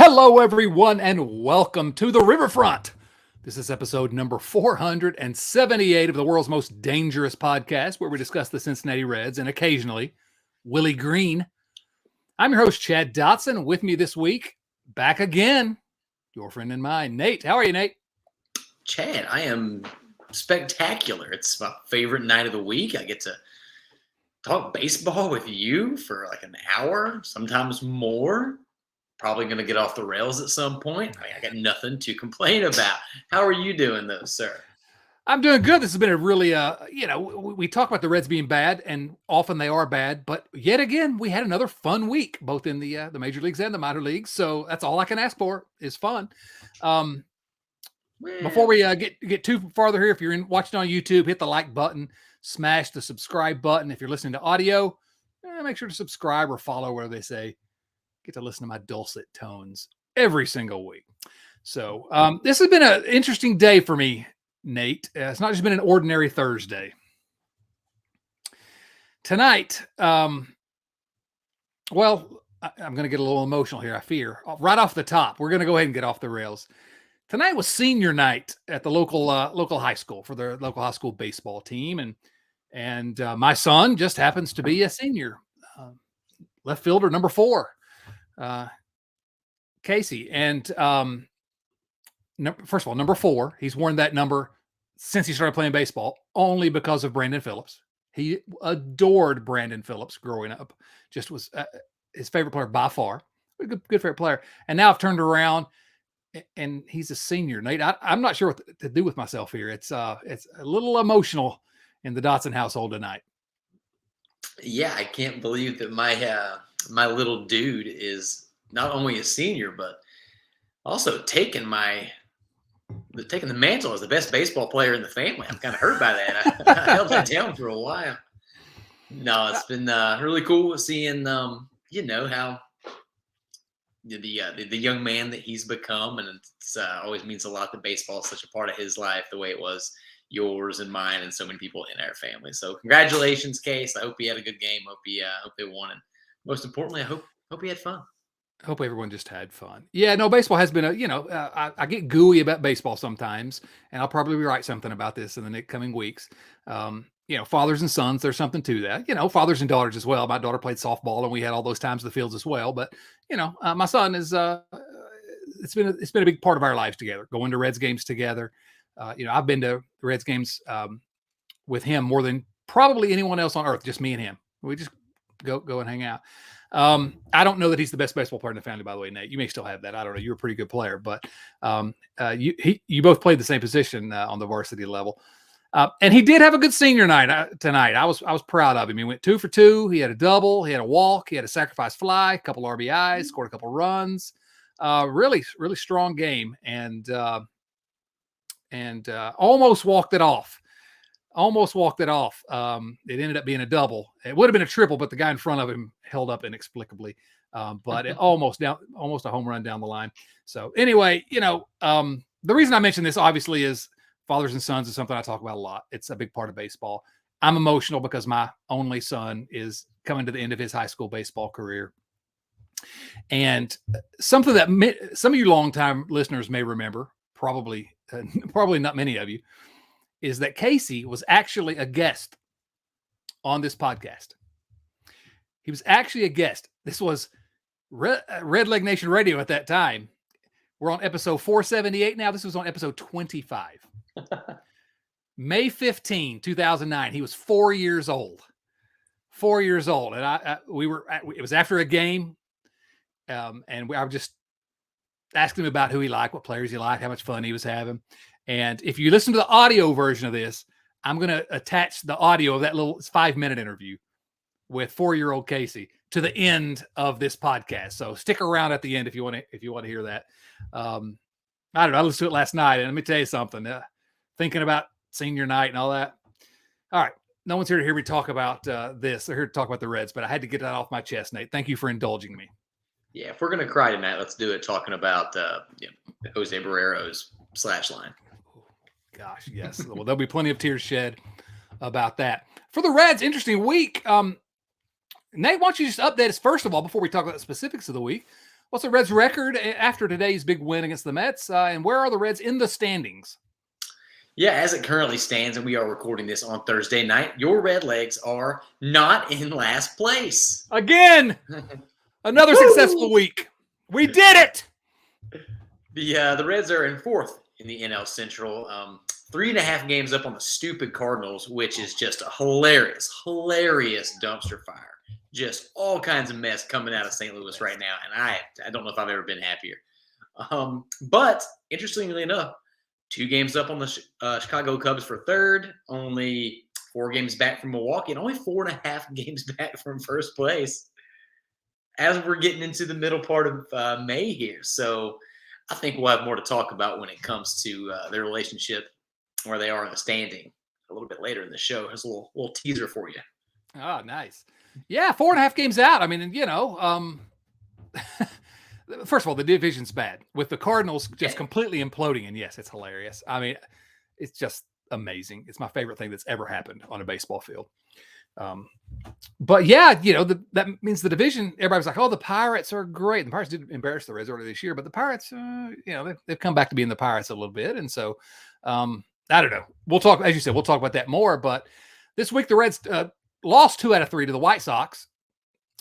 Hello, everyone, and welcome to the Riverfront. This is episode number 478 of the world's most dangerous podcast, where we discuss the Cincinnati Reds and occasionally Willie Green. I'm your host, Chad Dotson. With me this week, back again, your friend and mine, Nate. How are you, Nate? Chad, I am spectacular. It's my favorite night of the week. I get to talk baseball with you for like an hour, sometimes more. Probably going to get off the rails at some point. I got nothing to complain about. How are you doing, though, sir? I'm doing good. This has been a really, we talk about the Reds being bad, and often they are bad. But yet again, we had another fun week, both in the major leagues and the minor leagues. So that's all I can ask for is fun. Before we get too farther here, if you're watching on YouTube, hit the like button, smash the subscribe button. If you're listening to audio, make sure to subscribe or follow, where they say. Get to listen to my dulcet tones every single week. So this has been an interesting day for me, Nate. It's not just been an ordinary Thursday. Tonight, I'm going to get a little emotional here, I fear. Right off the top, we're going to go ahead and get off the rails. Tonight was senior night at the local high school for the local high school baseball team. And my son just happens to be a senior, left fielder, number 4. Casey. And first of all, number 4, he's worn that number since he started playing baseball, only because of Brandon Phillips. He adored Brandon Phillips growing up, just was his favorite player by far, a good favorite player. And now I've turned around and he's a senior. Nate, I'm not sure what to do with myself here. It's a little emotional in the Dotson household tonight. Yeah, I can't believe that my little dude is not only a senior, but also taking the mantle as the best baseball player in the family. I'm kind of hurt by that. I held that down for a while. No, it's been really cool seeing, how the young man that he's become, and it's always means a lot that baseball is such a part of his life, the way it was yours and mine and so many people in our family. So congratulations, Case. I hope he had a good game. Hope they won. And most importantly, I hope he had fun. I hope everyone just had fun. Yeah, no, baseball has been I get gooey about baseball sometimes, and I'll probably write something about this in the next coming weeks. Fathers and sons, there's something to that. Fathers and daughters as well. My daughter played softball, and we had all those times in the fields as well. But my son is it's been a big part of our lives together, going to Reds games together. I've been to Reds games with him more than probably anyone else on earth, just me and him. We just go and hang out. I don't know that he's the best baseball player in the family, by the way, Nate. You may still have that. I don't know. You're a pretty good player, but you both played the same position on the varsity level. And he did have a good senior night tonight. I was proud of him. He went 2 for 2. He had a double. He had a walk. He had a sacrifice fly, a couple RBIs, scored a couple runs. Really, really strong game. And almost walked it off. It ended up being a double. It would have been a triple, but the guy in front of him held up inexplicably. But it almost a home run down the line. So anyway, the reason I mention this obviously is fathers and sons is something I talk about a lot. It's a big part of baseball. I'm emotional because my only son is coming to the end of his high school baseball career. And something that some of you longtime listeners may remember, probably not many of you, is that Casey was actually a guest on this podcast. He was actually a guest. This was Red Leg Nation Radio at that time. We're on episode 478 now. This was on episode 25. May 15, 2009. He was 4 years old. 4 years old. And it was after a game. And I was just asking him about who he liked, what players he liked, how much fun he was having. And if you listen to the audio version of this, I'm going to attach the audio of that little 5-minute interview with 4-year-old Casey to the end of this podcast. So stick around at the end if you want to hear that. I don't know. I listened to it last night, and let me tell you something. Thinking about senior night and all that. All right. No one's here to hear me talk about this. They're here to talk about the Reds, but I had to get that off my chest, Nate. Thank you for indulging me. Yeah, if we're going to cry tonight, let's do it talking about Jose Barrero's slash line. Gosh, yes. Well, there'll be plenty of tears shed about that. For the Reds, interesting week. Nate, why don't you just update us, first of all, before we talk about the specifics of the week? What's the Reds' record after today's big win against the Mets? And where are the Reds in the standings? Yeah, as it currently stands, and we are recording this on Thursday night, your Redlegs are not in last place. Again, another successful week. We did it. The Reds are in fourth in the NL Central, 3.5 games up on the stupid Cardinals, which is just a hilarious dumpster fire. Just all kinds of mess coming out of St. Louis right now, and I don't know if I've ever been happier. But interestingly enough, 2 games up on the Chicago Cubs for third, only 4 games back from Milwaukee, and only 4.5 games back from first place as we're getting into the middle part of May here. So I think we'll have more to talk about when it comes to their relationship, where they are in the standing, a little bit later in the show. There's a little teaser for you. Oh, nice. Yeah, 4.5 games out. I mean, first of all, the division's bad with the Cardinals just completely imploding. And yes, it's hilarious. I mean, it's just amazing. It's my favorite thing that's ever happened on a baseball field. But yeah, that means the division, everybody's like, oh, the Pirates are great. The Pirates did embarrass the Reds earlier this year, but the Pirates, they've come back to being the Pirates a little bit. And so, I don't know. We'll talk, as you said, we'll talk about that more. But this week, the Reds lost 2 out of 3 to the White Sox.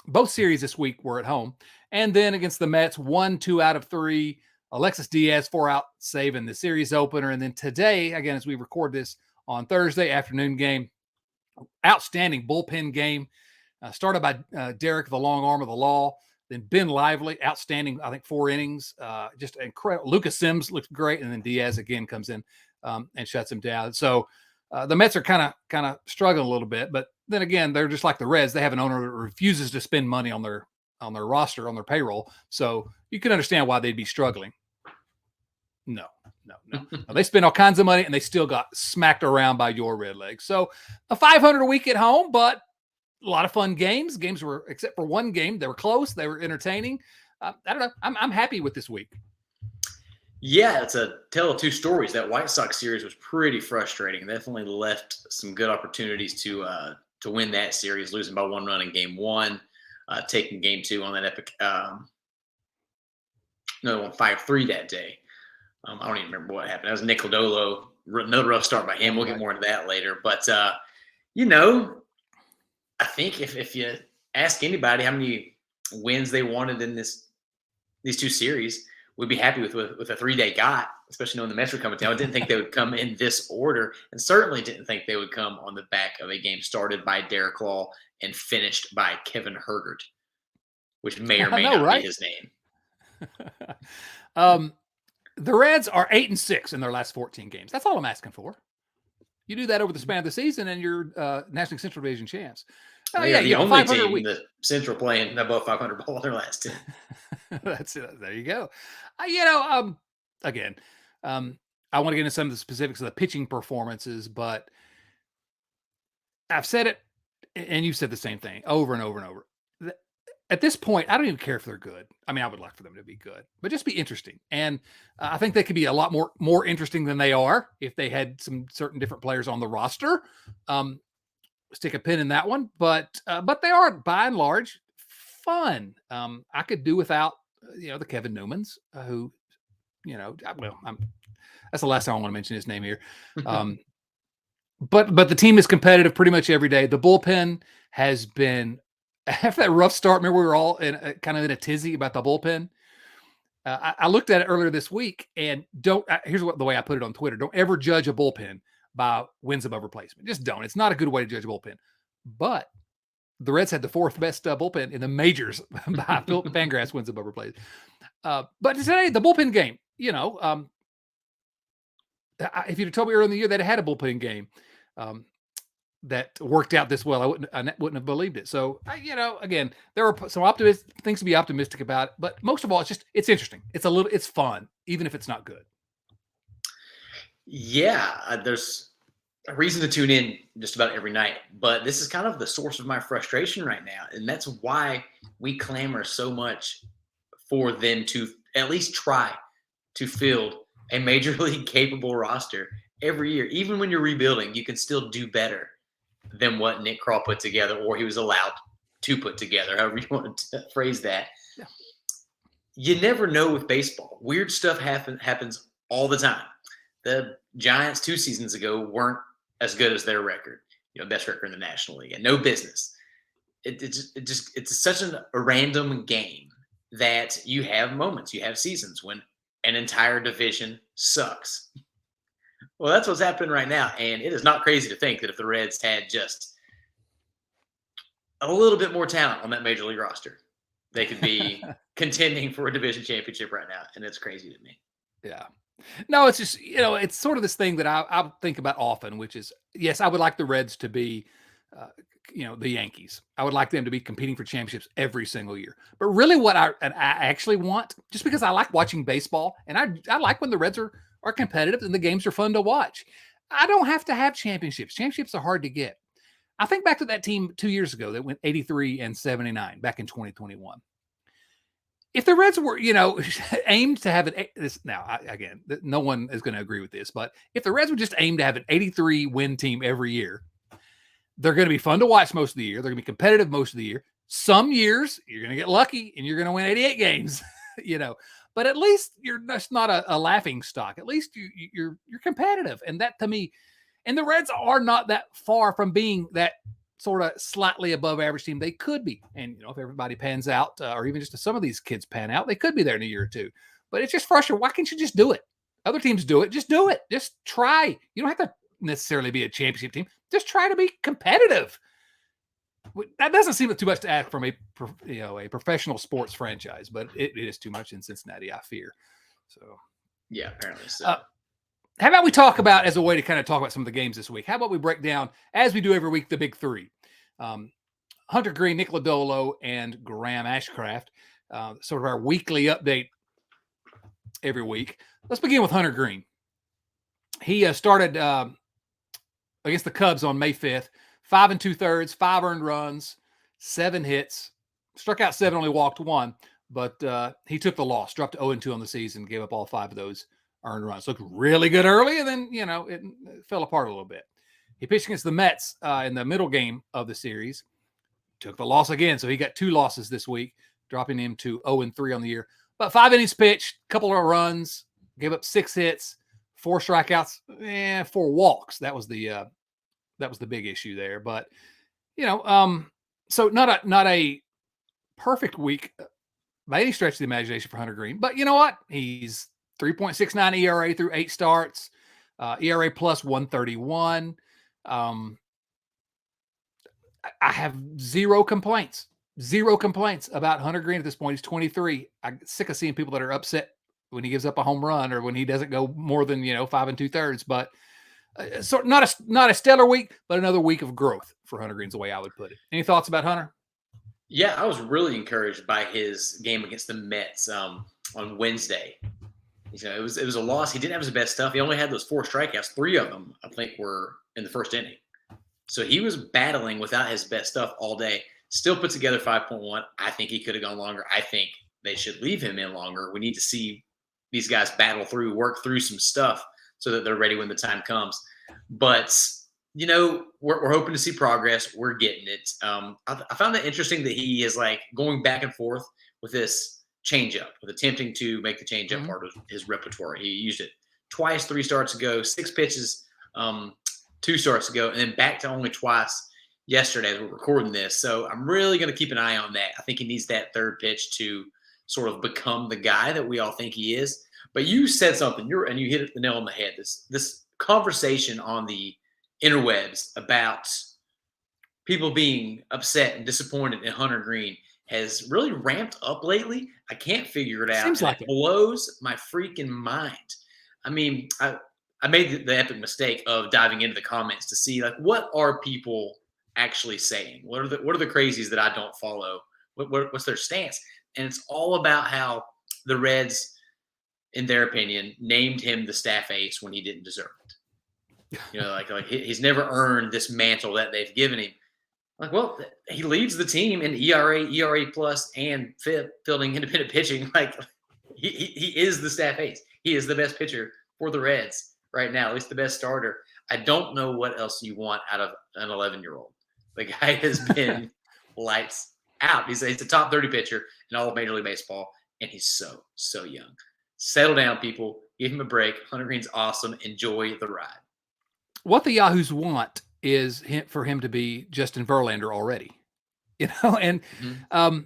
Both series this week were at home. And then against the Mets, 1 2 out of 3. Alexis Diaz 4-out save in the series opener. And then today, again, as we record this on Thursday afternoon game, outstanding bullpen game. Started by Derek, the long arm of the law. Then Ben Lively, outstanding, I think 4 innings. Just incredible. Lucas Sims looked great. And then Diaz again comes in and shuts him down. So the Mets are kind of struggling a little bit. But then again, they're just like the Reds. They have an owner that refuses to spend money on their roster, on their payroll. So you can understand why they'd be struggling. No. They spent all kinds of money and they still got smacked around by your Redlegs. So a 500 a week at home, but a lot of fun games. Games were, except for one game, they were close. They were entertaining. I don't know. I'm happy with this week. Yeah, it's a tale of 2 stories. That White Sox series was pretty frustrating. Definitely left some good opportunities to win that series, losing by 1 run in game 1, taking game 2 on that epic, another one 5-3 that day. I don't even remember what happened. That was Nick Lodolo. Another rough start by him. We'll get more into that later. But, I think if you ask anybody how many wins they wanted in these 2 series, we'd be happy with a 3-day got, especially knowing the Mets were coming down. I didn't think they would come in this order, and certainly didn't think they would come on the back of a game started by Derek Law and finished by Kevin Hergert, which may or may not be his name. The Reds are 8-6 in their last 14 games. That's all I'm asking for. You do that over the span of the season, and you're National Central Division champs. The only team in the Central playing above 500 ball in their last 10. That's it. There you go. Again, I want to get into some of the specifics of the pitching performances, but I've said it, and you've said the same thing over and over and over. At this point, I don't even care if they're good. I mean, I would like for them to be good, but just be interesting. And I think they could be a lot more interesting than they are if they had some certain different players on the roster. Stick a pin in that one, but they are by and large fun. I could do without the Kevin Newmans, who that's the last time I want to mention his name here. But the team is competitive pretty much every day. The bullpen has been, after that rough start, remember we were all kind of in a tizzy about the bullpen. I looked at it earlier this week, and here's the way I put it on Twitter: don't ever judge a bullpen by wins above replacement. Just don't. It's not a good way to judge a bullpen. But the Reds had the 4th best bullpen in the majors by Phil Fangrass wins above replacement. But today, the bullpen game, if you'd have told me earlier in the year that it had a bullpen game that worked out this well, I wouldn't have believed it. So, again, there are some things to be optimistic about, but most of all, it's interesting. It's fun, even if it's not good. Yeah, there's a reason to tune in just about every night, but this is kind of the source of my frustration right now. And that's why we clamor so much for them to at least try to field a major league capable roster every year. Even when you're rebuilding, you can still do better than what Nick Krall put together, or he was allowed to put together, however you want to phrase that. Yeah. you never know with baseball. Weird stuff happens all the time. The Giants 2 seasons ago weren't as good as their record, best record in the National League, and no business. It's such a random game that you have moments, you have seasons when an entire division sucks. Well, that's what's happening right now, and it is not crazy to think that if the Reds had just a little bit more talent on that major league roster, they could be contending for a division championship right now, and it's crazy to me. Yeah. No, it's just, it's sort of this thing that I think about often, which is, yes, I would like the Reds to be, the Yankees. I would like them to be competing for championships every single year. But really what I actually want, just because I like watching baseball, and I like when the Reds are competitive and the games are fun to watch. I don't have to have championships. Championships are hard to get. I think back to that team 2 years ago that went 83 and 79 back in 2021. If the Reds were, aimed to have again, no one is going to agree with this, but if the Reds would just aim to have an 83 win team every year, they're going to be fun to watch most of the year. They're going to be competitive most of the year. Some years you're going to get lucky and you're going to win 88 games, but at least you're just not a laughing stock. At least you're competitive. And that to me, and the Reds are not that far from being that sort of slightly above average team. They could be. And, if everybody pans out, or even just some of these kids pan out, they could be there in a year or two. But it's just frustrating. Why can't you just do it? Other teams do it. Just do it. Just try. You don't have to necessarily be a championship team. Just try to be competitive. That doesn't seem too much to ask from a professional sports franchise, but it is too much in Cincinnati, I fear. So, yeah, apparently so. How about we talk about, as a way to kind of talk about some of the games this week, how about we break down, as we do every week, the big three? Hunter Green, Nick Lodolo, and Graham Ashcraft, sort of our weekly update every week. Let's begin with Hunter Green. He started against the Cubs on May 5th, 5 2/3, 5 earned runs, 7 hits, struck out 7, only walked 1, but he took the loss, dropped to 0-2 on the season, gave up all 5 of those earned runs. Looked really good early, and then, it fell apart a little bit. He pitched against the Mets in the middle game of the series, took the loss again, so he got 2 losses this week, dropping him to 0-3 on the year. But 5 innings pitched, couple of runs, gave up 6 hits, 4 strikeouts, 4 walks. That was the big issue there. But so not a perfect week by any stretch of the imagination for Hunter Green. But you know what? He's 3.69 ERA through 8 starts, ERA plus 131. I have zero complaints about Hunter Green at this point. He's 23. I'm sick of seeing people that are upset when he gives up a home run or when he doesn't go more than 5 2/3. But so not a stellar week, but another week of growth for Hunter Green's the way I would put it. Any thoughts about Hunter? Yeah, I was really encouraged by his game against the Mets on Wednesday. It was a loss. He didn't have his best stuff. He only had those 4 strikeouts. 3 of them, I think, were in the first inning. So he was battling without his best stuff all day. Still put together 5.1. I think he could have gone longer. I think they should leave him in longer. We need to see these guys battle through, work through some stuff so that they're ready when the time comes. But, we're hoping to see progress. We're getting it. I found it interesting that he is going back and forth with this changeup, with attempting to make the changeup part of his repertoire. He used it twice 3 starts ago, 6 pitches 2 starts ago, and then back to only twice yesterday as we're recording this. So I'm really going to keep an eye on that. I think he needs that 3rd pitch to sort of become the guy that we all think he is. But you said something, and you hit the nail on the head. This conversation on the interwebs about people being upset and disappointed in Hunter Green has really ramped up lately. I can't figure it out. Seems like it blows my freaking mind. I mean, I made the epic mistake of diving into the comments to see what are people actually saying? What are the crazies that I don't follow? What's their stance? And it's all about how the Reds, in their opinion, named him the staff ace when he didn't deserve it. He's never earned this mantle that they've given him. Well, he leads the team in ERA plus, and fielding independent pitching. He is the staff ace. He is the best pitcher for the Reds right now, at least the best starter. I don't know what else you want out of an 11-year-old. The guy has been lights out. He's a top 30 pitcher in all of Major League Baseball, and he's so young. Settle down, people. Give him a break. Hunter Green's awesome. Enjoy the ride. What the Yahoos want is for him to be Justin Verlander already. And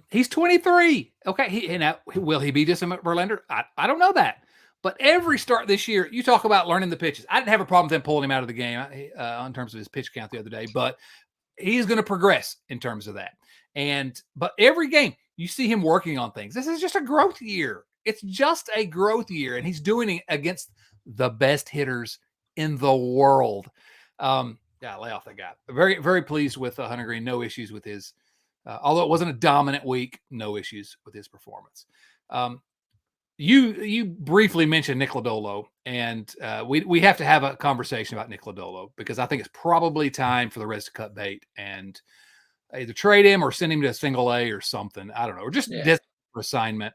he's 23. Okay, now will he be Justin Verlander? I don't know that. But every start this year, you talk about learning the pitches. I didn't have a problem with them pulling him out of the game in terms of his pitch count the other day, but he's going to progress in terms of that. But every game, you see him working on things. This is just a growth year. It's just a growth year, and he's doing it against the best hitters in the world. Lay off that guy. Very, very pleased with Hunter Green. No issues with his, although it wasn't a dominant week, no issues with his performance. You briefly mentioned Nick Lodolo, and we have to have a conversation about Nick Lodolo because I think it's probably time for the Reds to cut bait and either trade him or send him to a single A or something. I don't know, or just for assignment.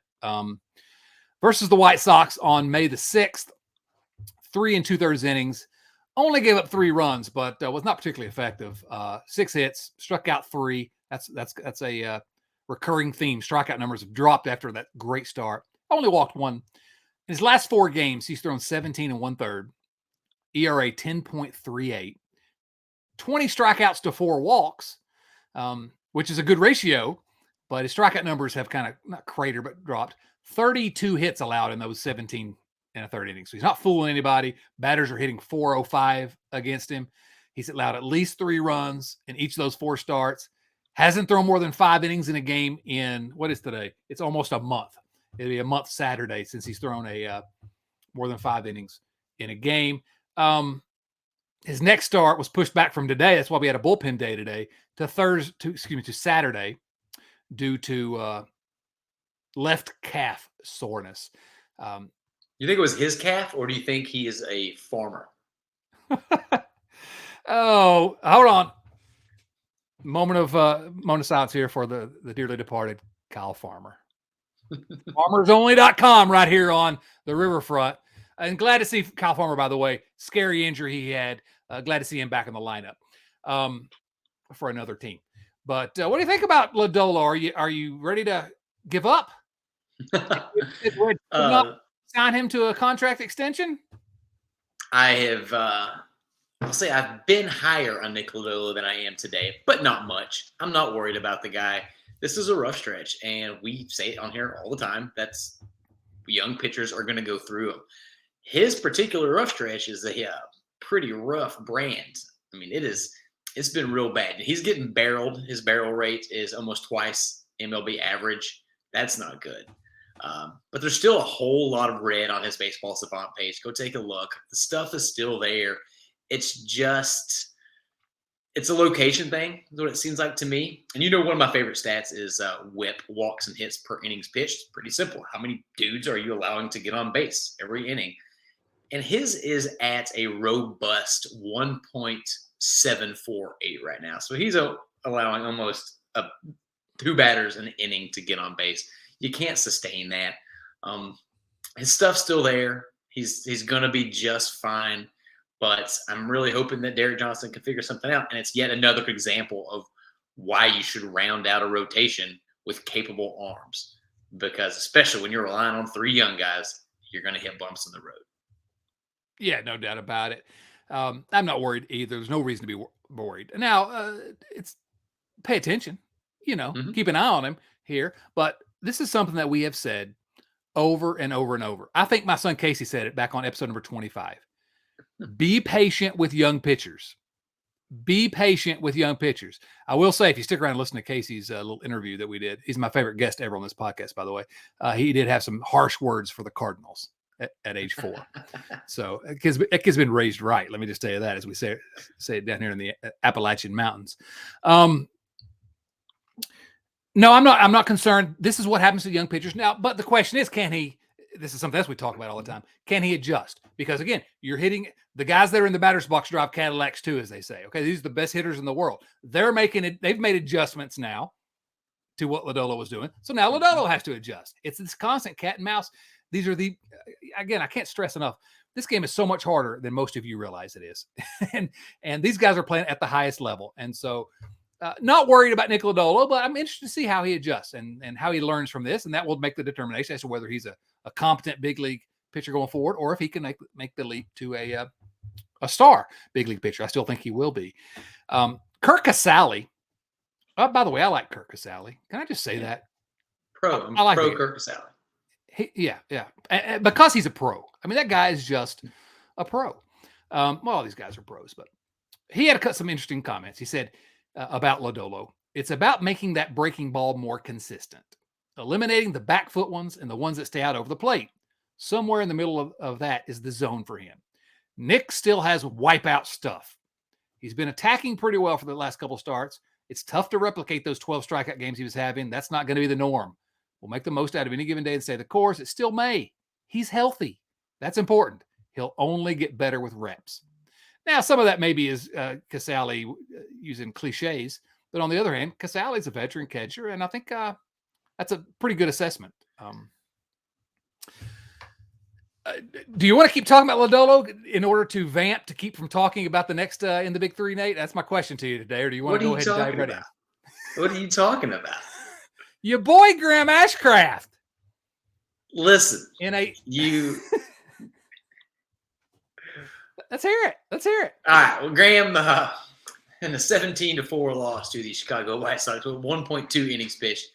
Versus the White Sox on May the 6th, 3 2/3 innings, only gave up 3 runs, but was not particularly effective. 6 hits, struck out 3. That's a recurring theme. Strikeout numbers have dropped after that great start. Only walked 1. In his last 4 games, he's thrown 17 1/3, ERA 10.38, 20 strikeouts to 4 walks, which is a good ratio, but his strikeout numbers have kind of not cratered, but dropped. 32 hits allowed in those 17 1/3 innings. So he's not fooling anybody. Batters are hitting .405 against him. He's allowed at least 3 runs in each of those 4 starts. Hasn't thrown more than 5 innings in a game in, what is today? It's almost a month. It'll be a month Saturday since he's thrown more than 5 innings in a game. His next start was pushed back from today. That's why we had a bullpen day today to Saturday due to left calf soreness. You think it was his calf, or do you think he is a farmer? Oh, hold on. Moment of silence here for the dearly departed Kyle Farmer. FarmersOnly.com right here on the riverfront. And glad to see Kyle Farmer, by the way. Scary injury he had. Glad to see him back in the lineup for another team. But what do you think about Lodolo? Are you ready to give up? Not sign him to a contract extension? I have, I'll say I've been higher on Nick Lodolo than I am today, but not much. I'm not worried about the guy. This is a rough stretch, and we say it on here all the time. That's young pitchers are going to go through them. His particular rough stretch is a pretty rough brand. I mean, it's been real bad. He's getting barreled. His barrel rate is almost twice MLB average. That's not good. But there's still a whole lot of red on his Baseball Savant page. Go take a look. The stuff is still there. It's just, it's a location thing, is what it seems like to me. And one of my favorite stats is WHIP, walks and hits per innings pitched. It's pretty simple. How many dudes are you allowing to get on base every inning? And his is at a robust 1.748 right now. So he's allowing almost 2 batters an inning to get on base. You can't sustain that. His stuff's still there. He's going to be just fine. But I'm really hoping that Derek Johnson can figure something out. And it's yet another example of why you should round out a rotation with capable arms. Because especially when you're relying on 3 young guys, you're going to hit bumps in the road. Yeah, no doubt about it. I'm not worried either. There's no reason to be worried. Now, it's pay attention, keep an eye on him here. But this is something that we have said over and over and over. I think my son Casey said it back on episode number 25. Be patient with young pitchers. Be patient with young pitchers. I will say, if you stick around and listen to Casey's little interview that we did, he's my favorite guest ever on this podcast, by the way. He did have some harsh words for the Cardinals at age 4. So that kid's been raised right. Let me just tell you that, as we say it down here in the Appalachian Mountains. No, I'm not concerned. This is what happens to young pitchers now. But the question is, can he? This is something else we talk about all the time. Can he adjust? Because again, you're hitting the guys that are in the batter's box drive Cadillacs too, as they say. Okay, these are the best hitters in the world. They're making it. They've made adjustments now to what Lodolo was doing. So now Lodolo has to adjust. It's this constant cat and mouse. These are again, I can't stress enough. This game is so much harder than most of you realize it is. and these guys are playing at the highest level. And so Not worried about Nick Lodolo, but I'm interested to see how he adjusts and how he learns from this, and that will make the determination as to whether he's a competent big league pitcher going forward, or if he can make the leap to a star big league pitcher. I still think he will be. Kirk Casale. By the way, I like Kirk Casale. Can I just say that? I like Kirk Casale. Yeah. Because he's a pro. I mean, that guy is just a pro. All these guys are pros, but he had some interesting comments. He said about Lodolo, it's about making that breaking ball more consistent, eliminating the back foot ones and the ones that stay out over the plate. Somewhere in the middle of that is the zone for him. Nick still has wipeout stuff. He's been attacking pretty well for the last couple starts. It's tough to replicate those 12 strikeout games he was having. That's not going to be the norm. We'll make the most out of any given day and stay the course. It's still May. He's healthy. That's important. He'll only get better with reps. Now, some of that maybe is Casale using cliches, but on the other hand, Casale's a veteran catcher, and I think that's a pretty good assessment. Do you want to keep talking about Lodolo in order to vamp to keep from talking about the next in the big three, Nate? That's my question to you today, or do you want to go ahead and dive right in? What are you talking about? Your boy Graham Ashcraft. Listen, you. Let's hear it. All right. Well, Graham, in a 17-4 loss to the Chicago White Sox with 1.2 innings pitched,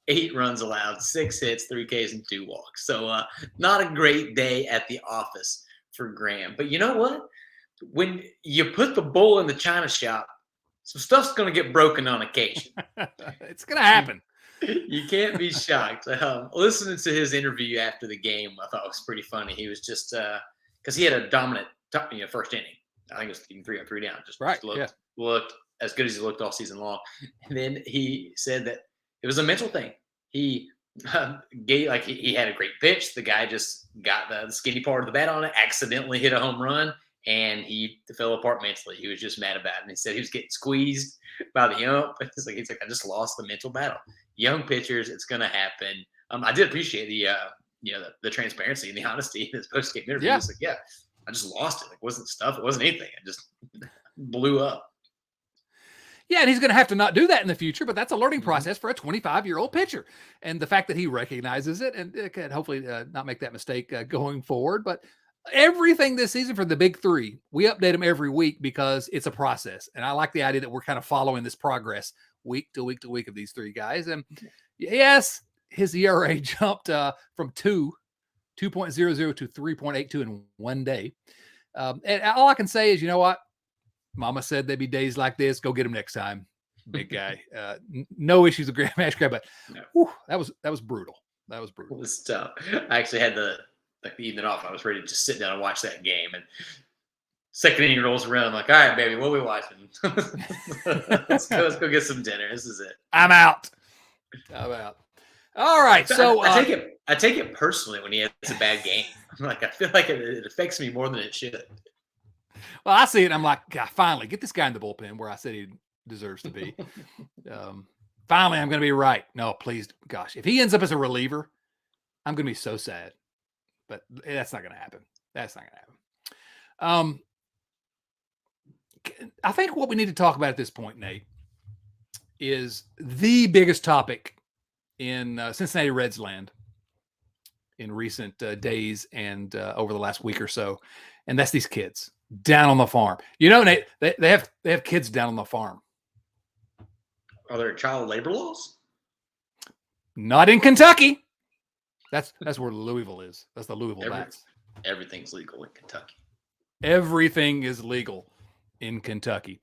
8 runs allowed, 6 hits, 3 Ks, and 2 walks. So not a great day at the office for Graham. But you know what? When you put the bull in the china shop, some stuff's going to get broken on occasion. It's going to happen. You can't be shocked. Listening to his interview after the game, I thought was pretty funny. He was just because he had a dominant first inning. I think it was even 3 up, 3 down. Just looked as good as he looked all season long. And then he said that it was a mental thing. He he had a great pitch. The guy just got the skinny part of the bat on it, accidentally hit a home run, and he fell apart mentally. He was just mad about it. And he said he was getting squeezed by the ump. He's like, I just lost the mental battle. Young pitchers, it's going to happen. I did appreciate the transparency and the honesty in his post-game interview. Yeah. He's like, I just lost it. It wasn't stuff. It wasn't anything. It just blew up. Yeah, and he's going to have to not do that in the future, but that's a learning process for a 25-year-old pitcher. And the fact that he recognizes it and can hopefully not make that mistake going forward. But everything this season for the big three, we update them every week because it's a process. And I like the idea that we're kind of following this progress week to week to week of these three guys. And yes, his ERA jumped from 2.00 to 3.82 in one day. And all I can say is, you know what? Mama said there'd be days like this. Go get him next time, big guy. No issues with Graham Ashcraft, but that was brutal. That was brutal. It was tough. I actually had the evening off. I was ready to just sit down and watch that game. And second inning rolls around. I'm like, all right, baby, what are we watching? let's go get some dinner. This is it. I'm out. All right. So I take it personally when he has a bad game. I'm like, I feel like it affects me more than it should. Well, I see it. And I'm like, God, finally get this guy in the bullpen where I said he deserves to be. Finally, I'm going to be right. No, please. Gosh, if he ends up as a reliever, I'm going to be so sad, but that's not going to happen. I think what we need to talk about at this point, Nate, is the biggest topic in Cincinnati Reds land in recent days and over the last week or so. And that's these kids down on the farm. You know, Nate, they have kids down on the farm. Are there child labor laws? Not in Kentucky. That's where Louisville is. That's the Louisville Bats. Everything's legal in Kentucky. Everything is legal in Kentucky.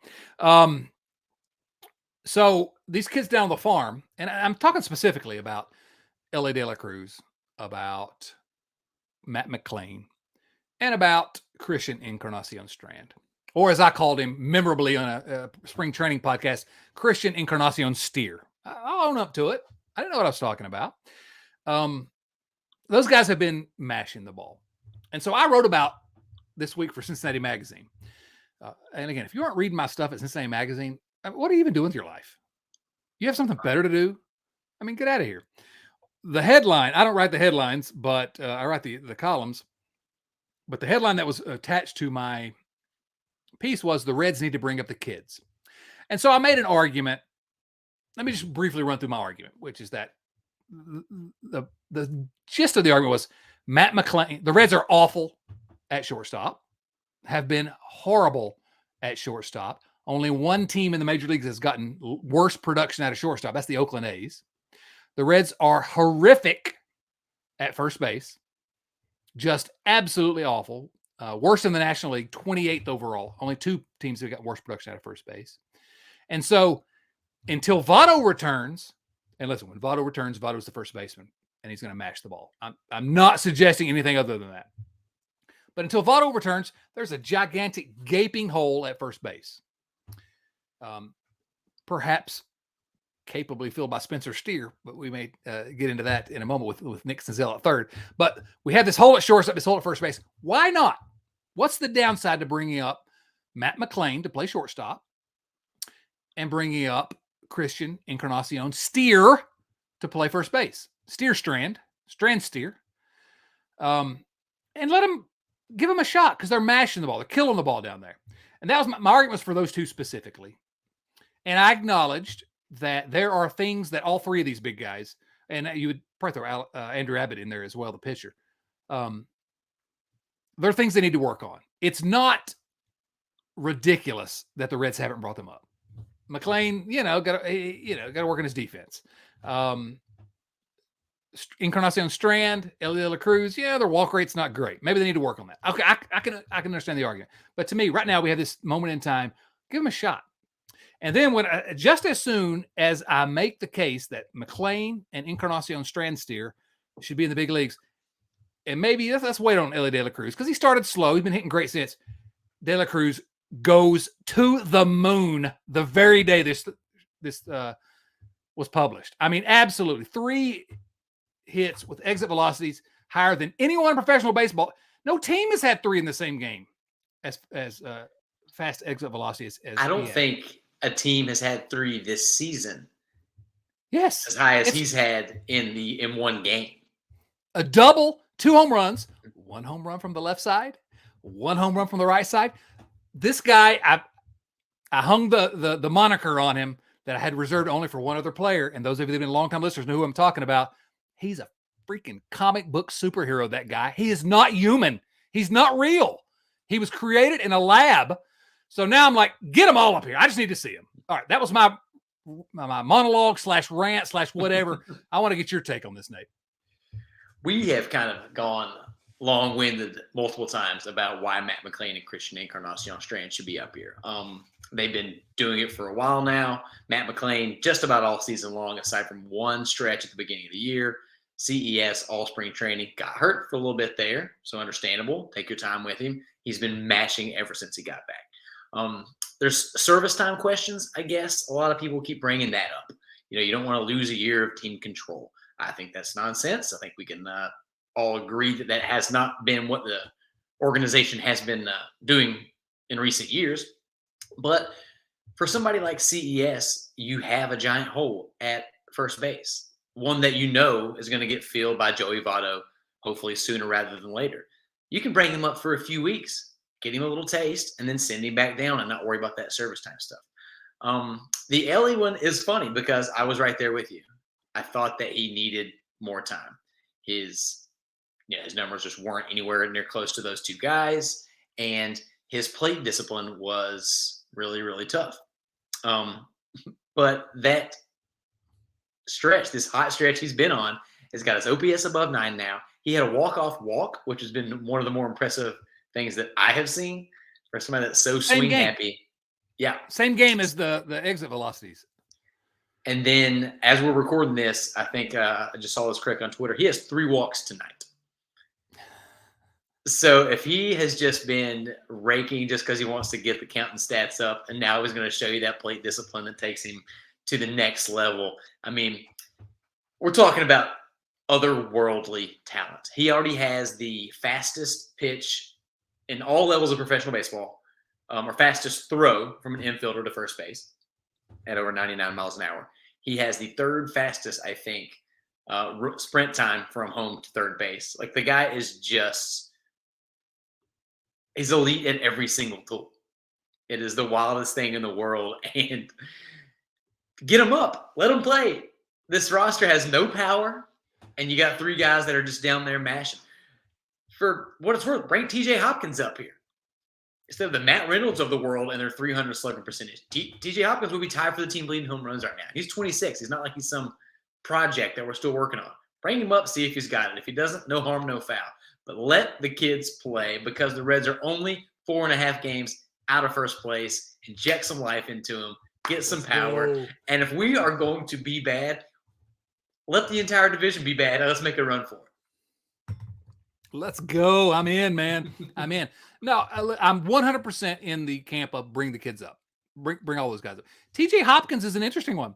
So these kids down on the farm, and I'm talking specifically about Elly De La Cruz, about Matt McLain, and about Christian Encarnacion-Strand, or as I called him memorably on a spring training podcast, Christian Encarnacion-Steer. I'll own up to it. I didn't know what I was talking about. Those guys have been mashing the ball. And so I wrote about this week for Cincinnati Magazine. And again, if you aren't reading my stuff at Cincinnati Magazine, what are you even doing with your life? You have something better to do? I mean, get out of here. The headline, I don't write the headlines, but I write the columns. But the headline that was attached to my piece was the Reds need to bring up the kids. And so I made an argument let me just briefly run through my argument, which is that the gist of the argument was Matt McLain. The Reds are awful at shortstop, have been horrible at shortstop. Only one team in the major leagues has gotten worse production out of shortstop. That's the Oakland A's. The Reds are horrific at first base, just absolutely awful. Worse in the National League, 28th overall. Only two teams have got worse production out of first base. And so until Votto returns, and listen, when Votto returns, Votto's the first baseman, and he's going to mash the ball. I'm not suggesting anything other than that. But until Votto returns, there's a gigantic gaping hole at first base. Perhaps capably filled by Spencer Steer, but we may get into that in a moment with Nick Senzel at third. But we have this hole at shortstop, this hole at first base. Why not? What's the downside to bringing up Matt McLain to play shortstop and bringing up Christian Encarnacion-Strand to play first base? Strand Steer. And let him give him a shot because they're mashing the ball. They're killing the ball down there. And that was my argument was for those two specifically. And I acknowledged that there are things that all three of these big guys, and you would probably throw Andrew Abbott in there as well, the pitcher. There are things they need to work on. It's not ridiculous that the Reds haven't brought them up. McLain, got to work on his defense. Encarnacion-Strand, Elly De La Cruz, their walk rate's not great. Maybe they need to work on that. Okay, I can understand the argument. But to me, right now we have this moment in time. Give them a shot. And then just as soon as I make the case that McLain and Encarnacion-Strand Steer should be in the big leagues, and maybe let's wait on Elly De La Cruz because he started slow. He's been hitting great since. De La Cruz goes to the moon the very day this was published. I mean, absolutely. 3 hits with exit velocities higher than anyone in professional baseball. No team has had 3 in the same game as fast exit velocity as I don't think a team has had 3 this season. Yes, as high as he's had in one game. A double, 2 home runs, 1 home run from the left side, 1 home run from the right side. This guy, I hung the moniker on him that I had reserved only for one other player. And those of you that have been longtime listeners know who I'm talking about. He's a freaking comic book superhero, that guy. He is not human. He's not real. He was created in a lab. So now I'm like, get them all up here. I just need to see him. All right. That was my monologue / rant / whatever. I want to get your take on this, Nate. We have kind of gone long-winded multiple times about why Matt McLain and Christian Encarnacion-Strand should be up here. They've been doing it for a while now. Matt McLain, just about all season long, aside from one stretch at the beginning of the year, CES, all spring training, got hurt for a little bit there. So understandable. Take your time with him. He's been mashing ever since he got back. There's service time questions, I guess. A lot of people keep bringing that up. You don't want to lose a year of team control. I think that's nonsense. I think we can all agree that has not been what the organization has been doing in recent years. But for somebody like CES, you have a giant hole at first base, one that is going to get filled by Joey Votto, hopefully sooner rather than later. You can bring him up for a few weeks, get him a little taste, and then send him back down and not worry about that service time stuff. The Elly one is funny because I was right there with you. I thought that he needed more time. His numbers just weren't anywhere near close to those 2 guys, and his plate discipline was really, really tough. But that stretch, this hot stretch he's been on, has got his OPS above 9 now. He had a walk-off walk, which has been one of the more impressive things that I have seen for somebody that's so swing happy. Yeah. Same game as the exit velocities. And then as we're recording this, I think I just saw this correct on Twitter. He has 3 walks tonight. So if he has just been raking just because he wants to get the counting stats up, and now he's going to show you that plate discipline that takes him to the next level. I mean, we're talking about otherworldly talent. He already has the fastest pitch in all levels of professional baseball, or fastest throw from an infielder to first base at over 99 miles an hour. He has the 3rd fastest, I think, sprint time from home to third base. Like, the guy is he's elite at every single tool. It is the wildest thing in the world. And Get them up. Let them play. This roster has no power, and you got 3 guys that are just down there mashing. For what it's worth, bring TJ Hopkins up here instead of the Matt Reynolds of the world and their 300 slugging percentage. TJ Hopkins will be tied for the team leading home runs right now. He's 26. He's not like he's some project that we're still working on. Bring him up, see if he's got it. If he doesn't, no harm, no foul. But let the kids play because the Reds are only 4.5 games out of first place. Inject some life into them. Get some power. And if we are going to be bad, let the entire division be bad. Let's make a run for it. Let's go. I'm in, man. I'm in. No, I'm 100% in the camp of bring the kids up. Bring all those guys up. TJ Hopkins is an interesting one.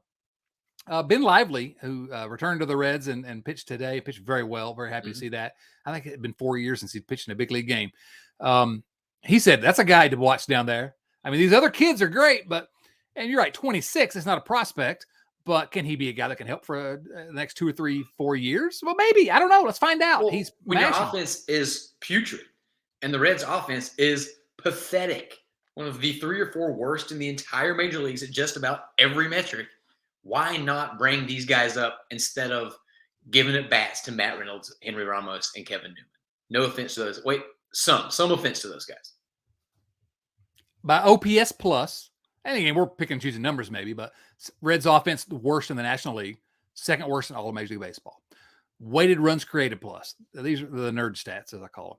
Ben Lively, who returned to the Reds and pitched today, pitched very well. Very happy to see that. I think it had been 4 years since he pitched in a big league game. He said that's a guy to watch down there. I mean, these other kids are great, and you're right, 26 is not a prospect, but can he be a guy that can help for the next 2 or 3, 4 years? Well, maybe. I don't know. Let's find out. Well, when your offense is putrid and the Reds' offense is pathetic, one of the 3 or 4 worst in the entire major leagues at just about every metric, why not bring these guys up instead of giving it bats to Matt Reynolds, Henry Ramos, and Kevin Newman? No offense to those. Wait, some offense to those guys. By OPS plus, and again, we're picking and choosing numbers maybe, but Reds offense, the worst in the National League, second worst in all of Major League Baseball. Weighted runs created plus. These are the nerd stats, as I call them.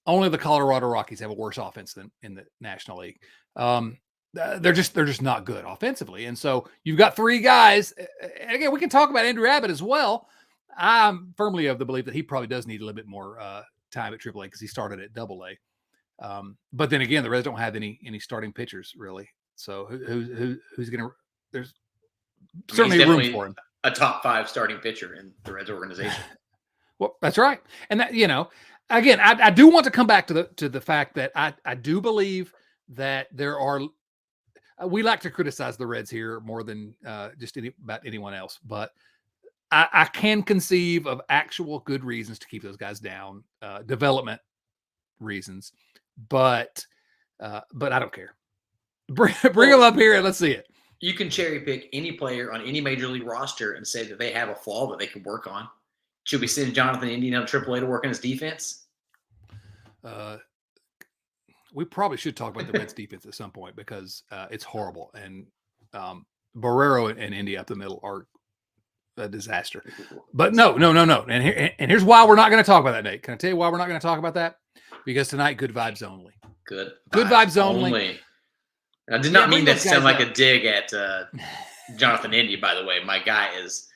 Only the Colorado Rockies have a worse offense than in the National League. They're just not good offensively. And so you've got 3 guys. And again, we can talk about Andrew Abbott as well. I'm firmly of the belief that he probably does need a little bit more time at AAA because he started at AA. But then again, the Reds don't have any starting pitchers really. So who's going to? There's certainly room for him. A top 5 starting pitcher in the Reds organization. Well, that's right. And that, again, I do want to come back to the fact that I do believe that there are. We like to criticize the Reds here more than just about anyone else, but I can conceive of actual good reasons to keep those guys down, development reasons, but I don't care. Bring them up here and let's see it. You can cherry pick any player on any major league roster and say that they have a flaw that they can work on. Should we send Jonathan India down to AAA to work on his defense? We probably should talk about the Reds defense at some point because it's horrible. And Barrero and India up the middle are a disaster. But no. And here's why we're not going to talk about that, Nate. Can I tell you why we're not going to talk about that? Because tonight, good vibes only. Good vibes only. I did not mean that to sound like a dig at Jonathan India, by the way. My guy is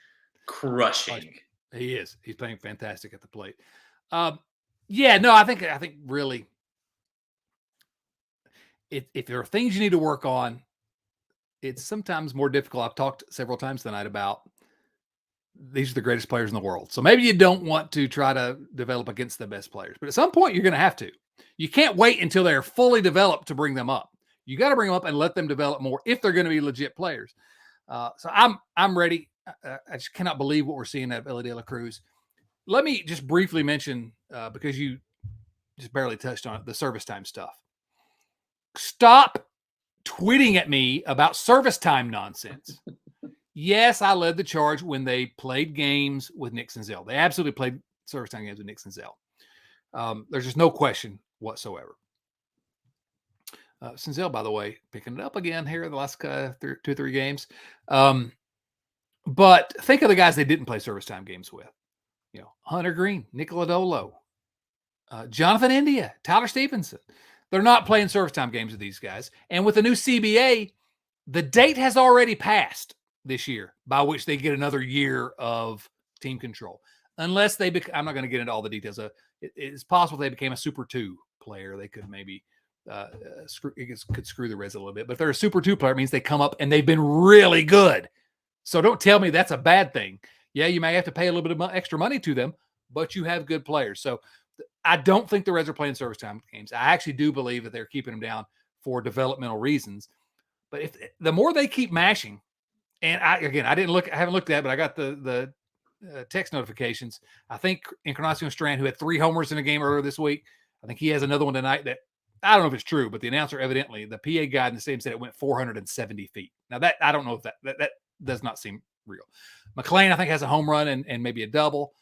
crushing. He is. He's playing fantastic at the plate. I think really, if there are things you need to work on, it's sometimes more difficult. I've talked several times tonight about these are the greatest players in the world. So maybe you don't want to try to develop against the best players, but at some point you're going to have to. You can't wait until they're fully developed to bring them up. You got to bring them up and let them develop more if they're going to be legit players. So I'm ready. I just cannot believe what we're seeing at Elly De La Cruz. Let me just briefly mention, because you just barely touched on it, the service time stuff. Stop tweeting at me about service time nonsense. Yes, I led the charge when they played games with Nick Senzel. They absolutely played service time games with Nick Senzel. There's just no question whatsoever. Senzel, by the way, picking it up again here in the last 2 or 3 games. But think of the guys they didn't play service time games with. Hunter Green, Nick Lodolo, Jonathan India, Tyler Stevenson. They're not playing service time games with these guys. And with the new CBA, the date has already passed this year by which they get another year of team control. Unless they I'm not going to get into all the details. It's possible they became a Super 2 player. They could maybe could screw the Reds a little bit. But if they're a Super 2 player, it means they come up and they've been really good. So don't tell me that's a bad thing. Yeah, you may have to pay a little bit of extra money to them, but you have good players. So I don't think the Reds are playing service time games. I actually do believe that they're keeping them down for developmental reasons. But if the more they keep mashing, and I haven't looked at it, but I got the text notifications. I think Encarnacion-Strand, who had 3 homers in a game earlier this week, I think he has another one tonight that I don't know if it's true, but the announcer evidently, the PA guy in the stadium said it went 470 feet. Now that I don't know if that does not seem real. McLain, I think, has a home run and maybe a double.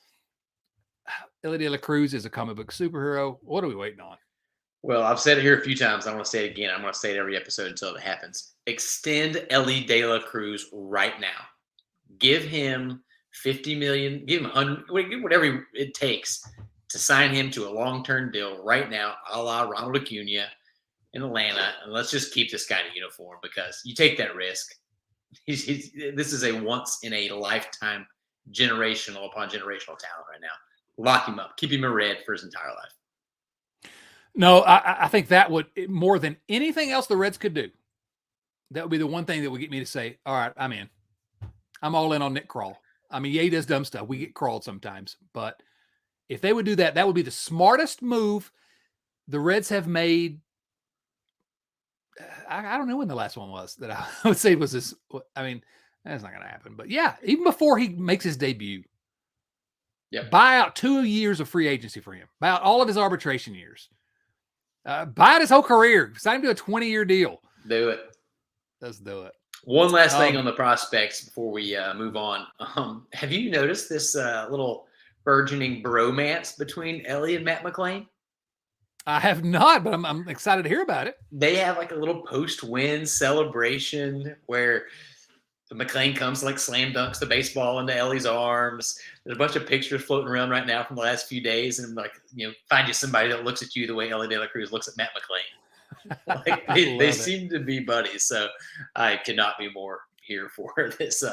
Elly De La Cruz is a comic book superhero. What are we waiting on? Well, I've said it here a few times. I want to say it again. I'm going to say it every episode until it happens. Extend Elly De La Cruz right now. Give him $50 million. Give him $100. Whatever it takes to sign him to a long-term deal right now, a la Ronald Acuna in Atlanta, and let's just keep this guy in a uniform because you take that risk. This is a once-in-a-lifetime, generational upon generational talent right now. Lock him up. Keep him in red for his entire life. No, I think that would, more than anything else the Reds could do, that would be the one thing that would get me to say, all right, I'm in. I'm all in on Nick Krall. I mean, yeah, he does dumb stuff. We get crawled sometimes. But if they would do that, that would be the smartest move the Reds have made. I don't know when the last one was that I would say was this. I mean, that's not going to happen. But yeah, even before he makes his debut, buy out 2 years of free agency for him. Buy out all of his arbitration years. Buy out his whole career. Sign him to a 20-year deal. Do it. Let's do it. One last thing on the prospects before we move on. Have you noticed this little burgeoning bromance between Elly and Matt McLain? I have not, but I'm excited to hear about it. They have like a little post-win celebration where McLain comes like slam dunks the baseball into Elly's arms. There's a bunch of pictures floating around right now from the last few days, and like, find you somebody that looks at you the way Elly De La Cruz looks at Matt McLain. Like they seem to be buddies, so I cannot be more here for this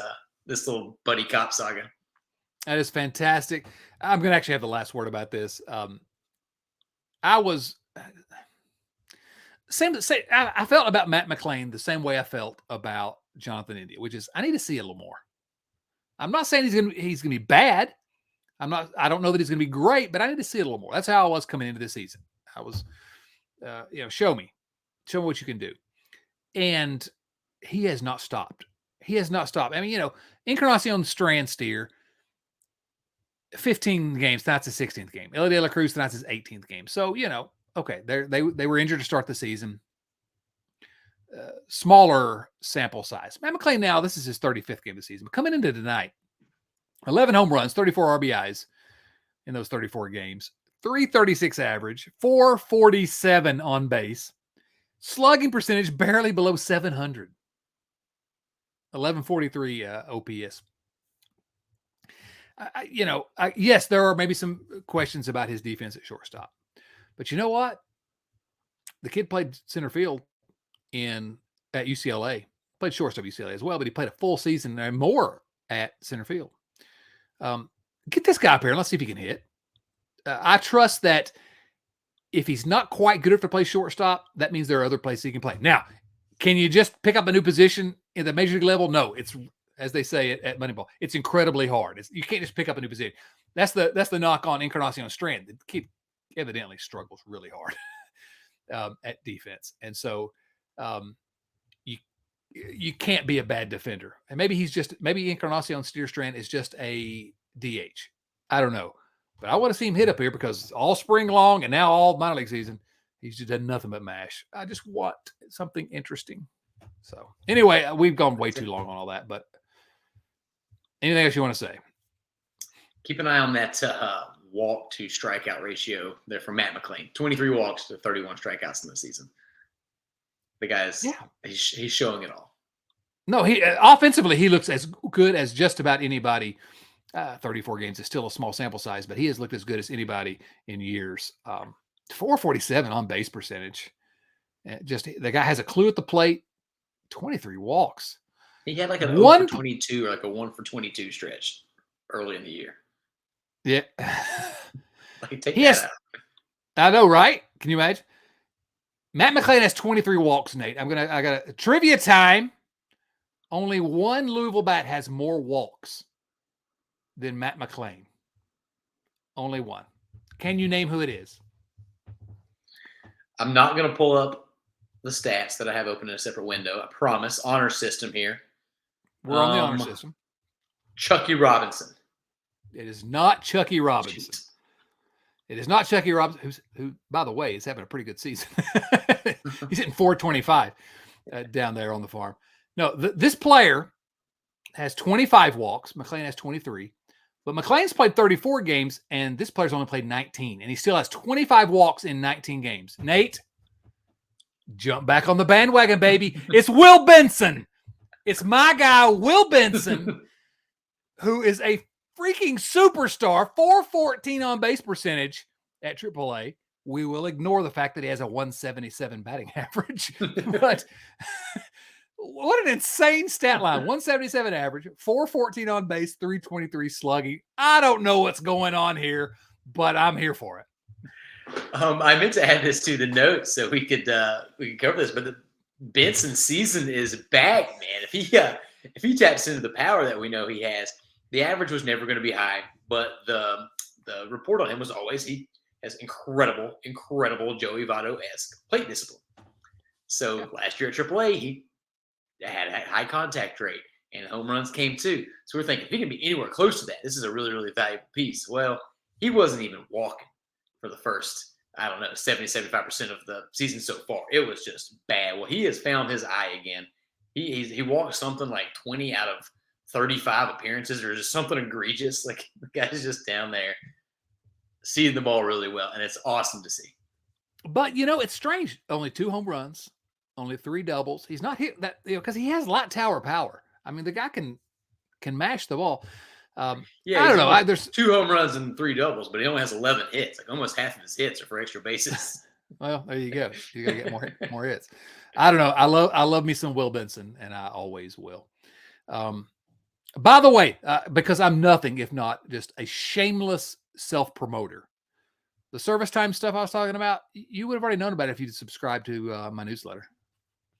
little buddy cop saga. That is fantastic. I'm going to actually have the last word about this. I felt about Matt McLain the same way I felt about Jonathan India, which is I need to see a little more. I'm not saying he's gonna be bad. I don't know that he's gonna be great, but I need to see a little more. That's how I was coming into this season. I was, show me what you can do. And he has not stopped. I mean, Encarnacion-Strand steer, 15 games, that's his 16th game. Elly De La Cruz, that's his 18th game. So, okay, they were injured to start the season. Smaller sample size. Matt McLain now, this is his 35th game of the season. But coming into tonight, 11 home runs, 34 RBIs in those 34 games, 336 average, 447 on base, slugging percentage barely below 700, 1143 OPS. Yes, there are maybe some questions about his defense at shortstop, but you know what? The kid played center field at UCLA, played shortstop at UCLA as well, but he played a full season and more at center field. Get this guy up here and let's see if he can hit. I trust that if he's not quite good enough to play shortstop, that means there are other places he can play. Now, can you just pick up a new position in the major league level? No, it's, as they say at Moneyball, it's incredibly hard. You can't just pick up a new position. That's the knock on Encarnacion-Strand. The kid evidently struggles really hard at defense, and so you can't be a bad defender. And maybe Encarnacion-Strand is just a DH. I don't know, but I want to see him hit up here because all spring long and now all minor league season, he's just done nothing but mash. I just want something interesting. So anyway, we've gone way too long on all that, but anything else you want to say? Keep an eye on that walk to strikeout ratio there for Matt McLain. 23 walks to 31 strikeouts in the season. The guy's he's showing it all. No, he offensively he looks as good as just about anybody. 34 games is still a small sample size, but he has looked as good as anybody in years. 447 on base percentage. Just the guy has a clue at the plate. 23 walks. He had like a 1 for 22 or like a 1 for 22 stretch early in the year. Yeah. Like, take that out. I know, right? Can you imagine? Matt McLain has 23 walks, Nate. I got a trivia time. Only one Louisville bat has more walks than Matt McLain. Only one. Can you name who it is? I'm not going to pull up the stats that I have open in a separate window. I promise. Honor system here. We're on the honor system. Chucky Robinson. It is not Chucky Robinson. Jeez. It is not Chucky Robinson, who, by the way, is having a pretty good season. He's hitting 425 down there on the farm. No, this player has 25 walks. McLain has 23. But McLain's played 34 games, and this player's only played 19. And he still has 25 walks in 19 games. Nate, jump back on the bandwagon, baby. It's Will Benson. It's my guy, Will Benson, who is a freaking superstar. 414 on base percentage at AAA. We will ignore the fact that he has a 177 batting average. But what an insane stat line. 177 average, 414 on base, 323 slugging. I don't know what's going on here, but I'm here for it. I meant to add this to the notes so we could cover this, but the Benson season is back, man. If he taps into the power that we know he has, the average was never going to be high, but the report on him was always he has incredible Joey Votto-esque plate discipline. So last year at AAA, he had a high contact rate and home runs came too. So we're thinking if he can be anywhere close to that, this is a really, really valuable piece. Well, he wasn't even walking for the first, 70-75% of the season so far. It was just bad. Well, he has found his eye again. He walked something like 20 out of 35 appearances or just something egregious. Like the guy's just down there seeing the ball really well, and it's awesome to see. But, it's strange. Only 2 home runs, only 3 doubles. He's not hit that, because he has light tower power. I mean, the guy can mash the ball. I don't know. There's 2 home runs and 3 doubles, but he only has 11 hits. Like almost half of his hits are for extra bases. Well, there you go. You got to get more hits. I don't know. I love me some Will Benson, and I always will. By the way, because I'm nothing if not just a shameless self-promoter. The service time stuff I was talking about, you would have already known about it if you'd subscribed to my newsletter.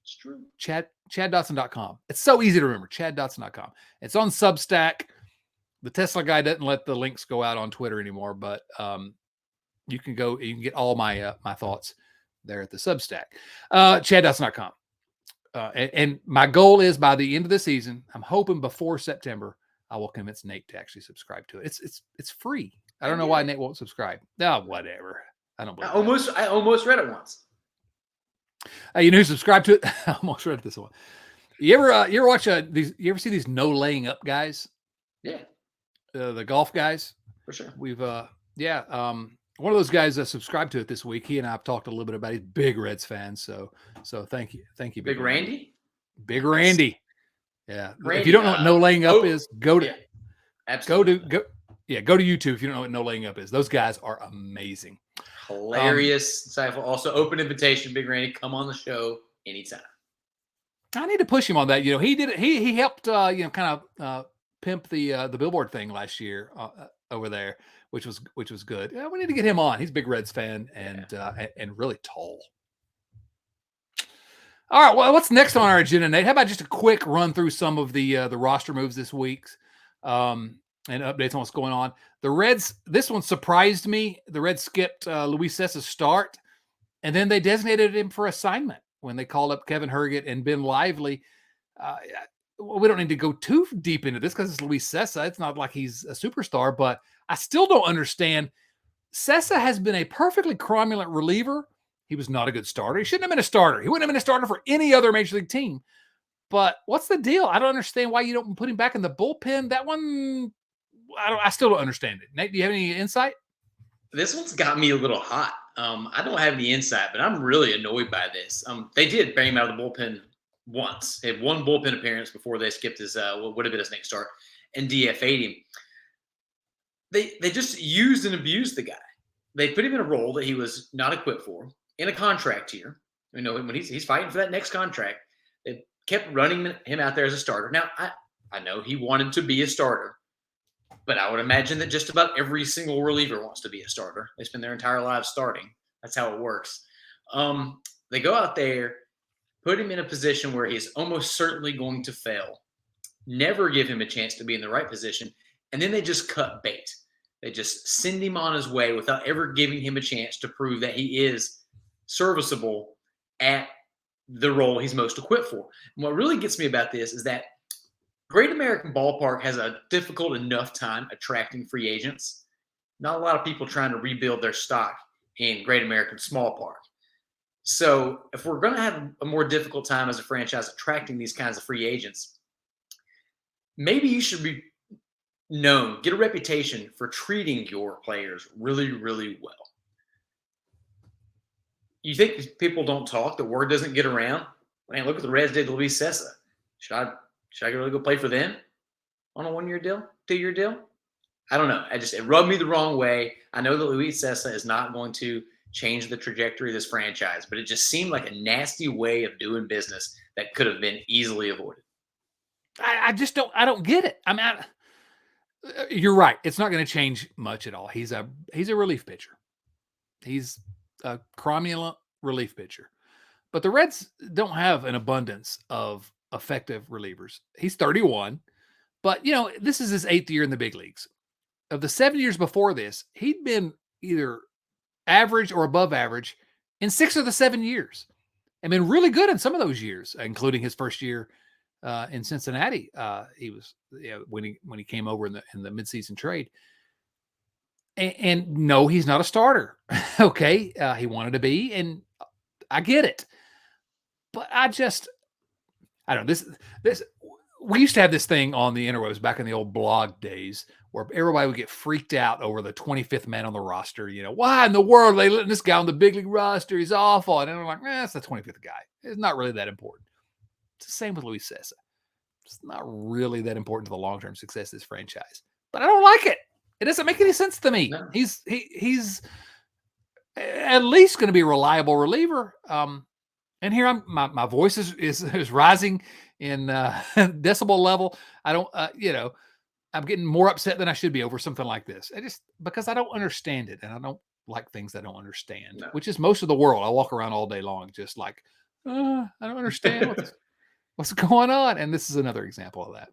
It's true. ChadDotson.com. It's so easy to remember. ChadDotson.com. It's on Substack. The Tesla guy doesn't let the links go out on Twitter anymore, but you can get all my my thoughts there at the Substack. ChadDotson.com. And my goal is by the end of the season, I'm hoping before September, I will convince Nate to actually subscribe to it. It's free. I don't know why Nate won't subscribe. No, whatever. I don't believe I almost read it once. You know who subscribed to it? I almost read this one. You ever watch these? You ever see these no laying up guys? Yeah. The golf guys. For sure. We've one of those guys subscribed to it this week. He and I have talked a little bit about it. He's a big Reds fan. So thank you. Big Randy? Big Randy. Yeah. Randy, if you don't know what no laying up is, go to YouTube if you don't know what no laying up is. Those guys are amazing. Hilarious, insightful. Also, open invitation, Big Randy. Come on the show anytime. I need to push him on that. He did it. He helped kind of pimp the billboard thing last year over there, which was good. Yeah, we need to get him on. He's a big Reds fan and really tall. All right, well, what's next on our agenda, Nate? How about just a quick run through some of the roster moves this week, and updates on what's going on. The Reds, this one surprised me. The Reds skipped Luis Cessa's start, and then they designated him for assignment when they called up Kevin Herget and Ben Lively. We don't need to go too deep into this because it's Luis Cessa. It's not like he's a superstar, but I still don't understand. Cessa has been a perfectly cromulent reliever. He was not a good starter. He shouldn't have been a starter. He wouldn't have been a starter for any other major league team. But what's the deal? I don't understand why you don't put him back in the bullpen. That one, I still don't understand it. Nate, do you have any insight? This one's got me a little hot. I don't have any insight, but I'm really annoyed by this. They did bang him out of the bullpen once. He had one bullpen appearance before they skipped his what would have been his next start and DFA'd him. They just used and abused the guy. They put him in a role that he was not equipped for in a contract year. When he's fighting for that next contract, they kept running him out there as a starter. Now I know he wanted to be a starter, but I would imagine that just about every single reliever wants to be a starter. They spend their entire lives starting. That's how it works. They go out there, put him in a position where he's almost certainly going to fail, never give him a chance to be in the right position, and then they just cut bait. They just send him on his way without ever giving him a chance to prove that he is serviceable at the role he's most equipped for. And what really gets me about this is that Great American Ballpark has a difficult enough time attracting free agents. Not a lot of people trying to rebuild their stock in Great American Small Park. So if we're going to have a more difficult time as a franchise attracting these kinds of free agents, maybe you should be known, get a reputation for treating your players really, really well. You think people don't talk? The word doesn't get around? Man, look what the Reds did to Luis Cessa. Should I really go play for them on a 1-year deal, 2-year deal? I don't know. It rubbed me the wrong way. I know that Luis Cessa is not going to change the trajectory of this franchise, but it just seemed like a nasty way of doing business that could have been easily avoided. I just don't. I don't get it. I mean, you're right. It's not going to change much at all. He's a relief pitcher. He's a cromulent relief pitcher. But the Reds don't have an abundance of effective relievers. He's 31, but this is his 8th year in the big leagues. Of the 7 years before this, he'd been either average or above average in 6 of the 7 years. I mean, really good in some of those years, including his first year in Cincinnati. He was when he came over in the midseason trade. And no, he's not a starter. Okay, he wanted to be, and I get it. But I don't know. This we used to have this thing on the interwebs back in the old blog days where everybody would get freaked out over the 25th man on the roster. Why in the world are they letting this guy on the big league roster? He's awful. And I'm like, it's the 25th guy. It's not really that important. It's the same with Luis Cessa. It's not really that important to the long-term success of this franchise. But I don't like it. It doesn't make any sense to me. No. He's at least going to be a reliable reliever. And here my voice is rising in decibel level. I don't, I'm getting more upset than I should be over something like this. Because I don't understand it, and I don't like things I don't understand, which is most of the world. I walk around all day long just like, I don't understand what's going on. And this is another example of that.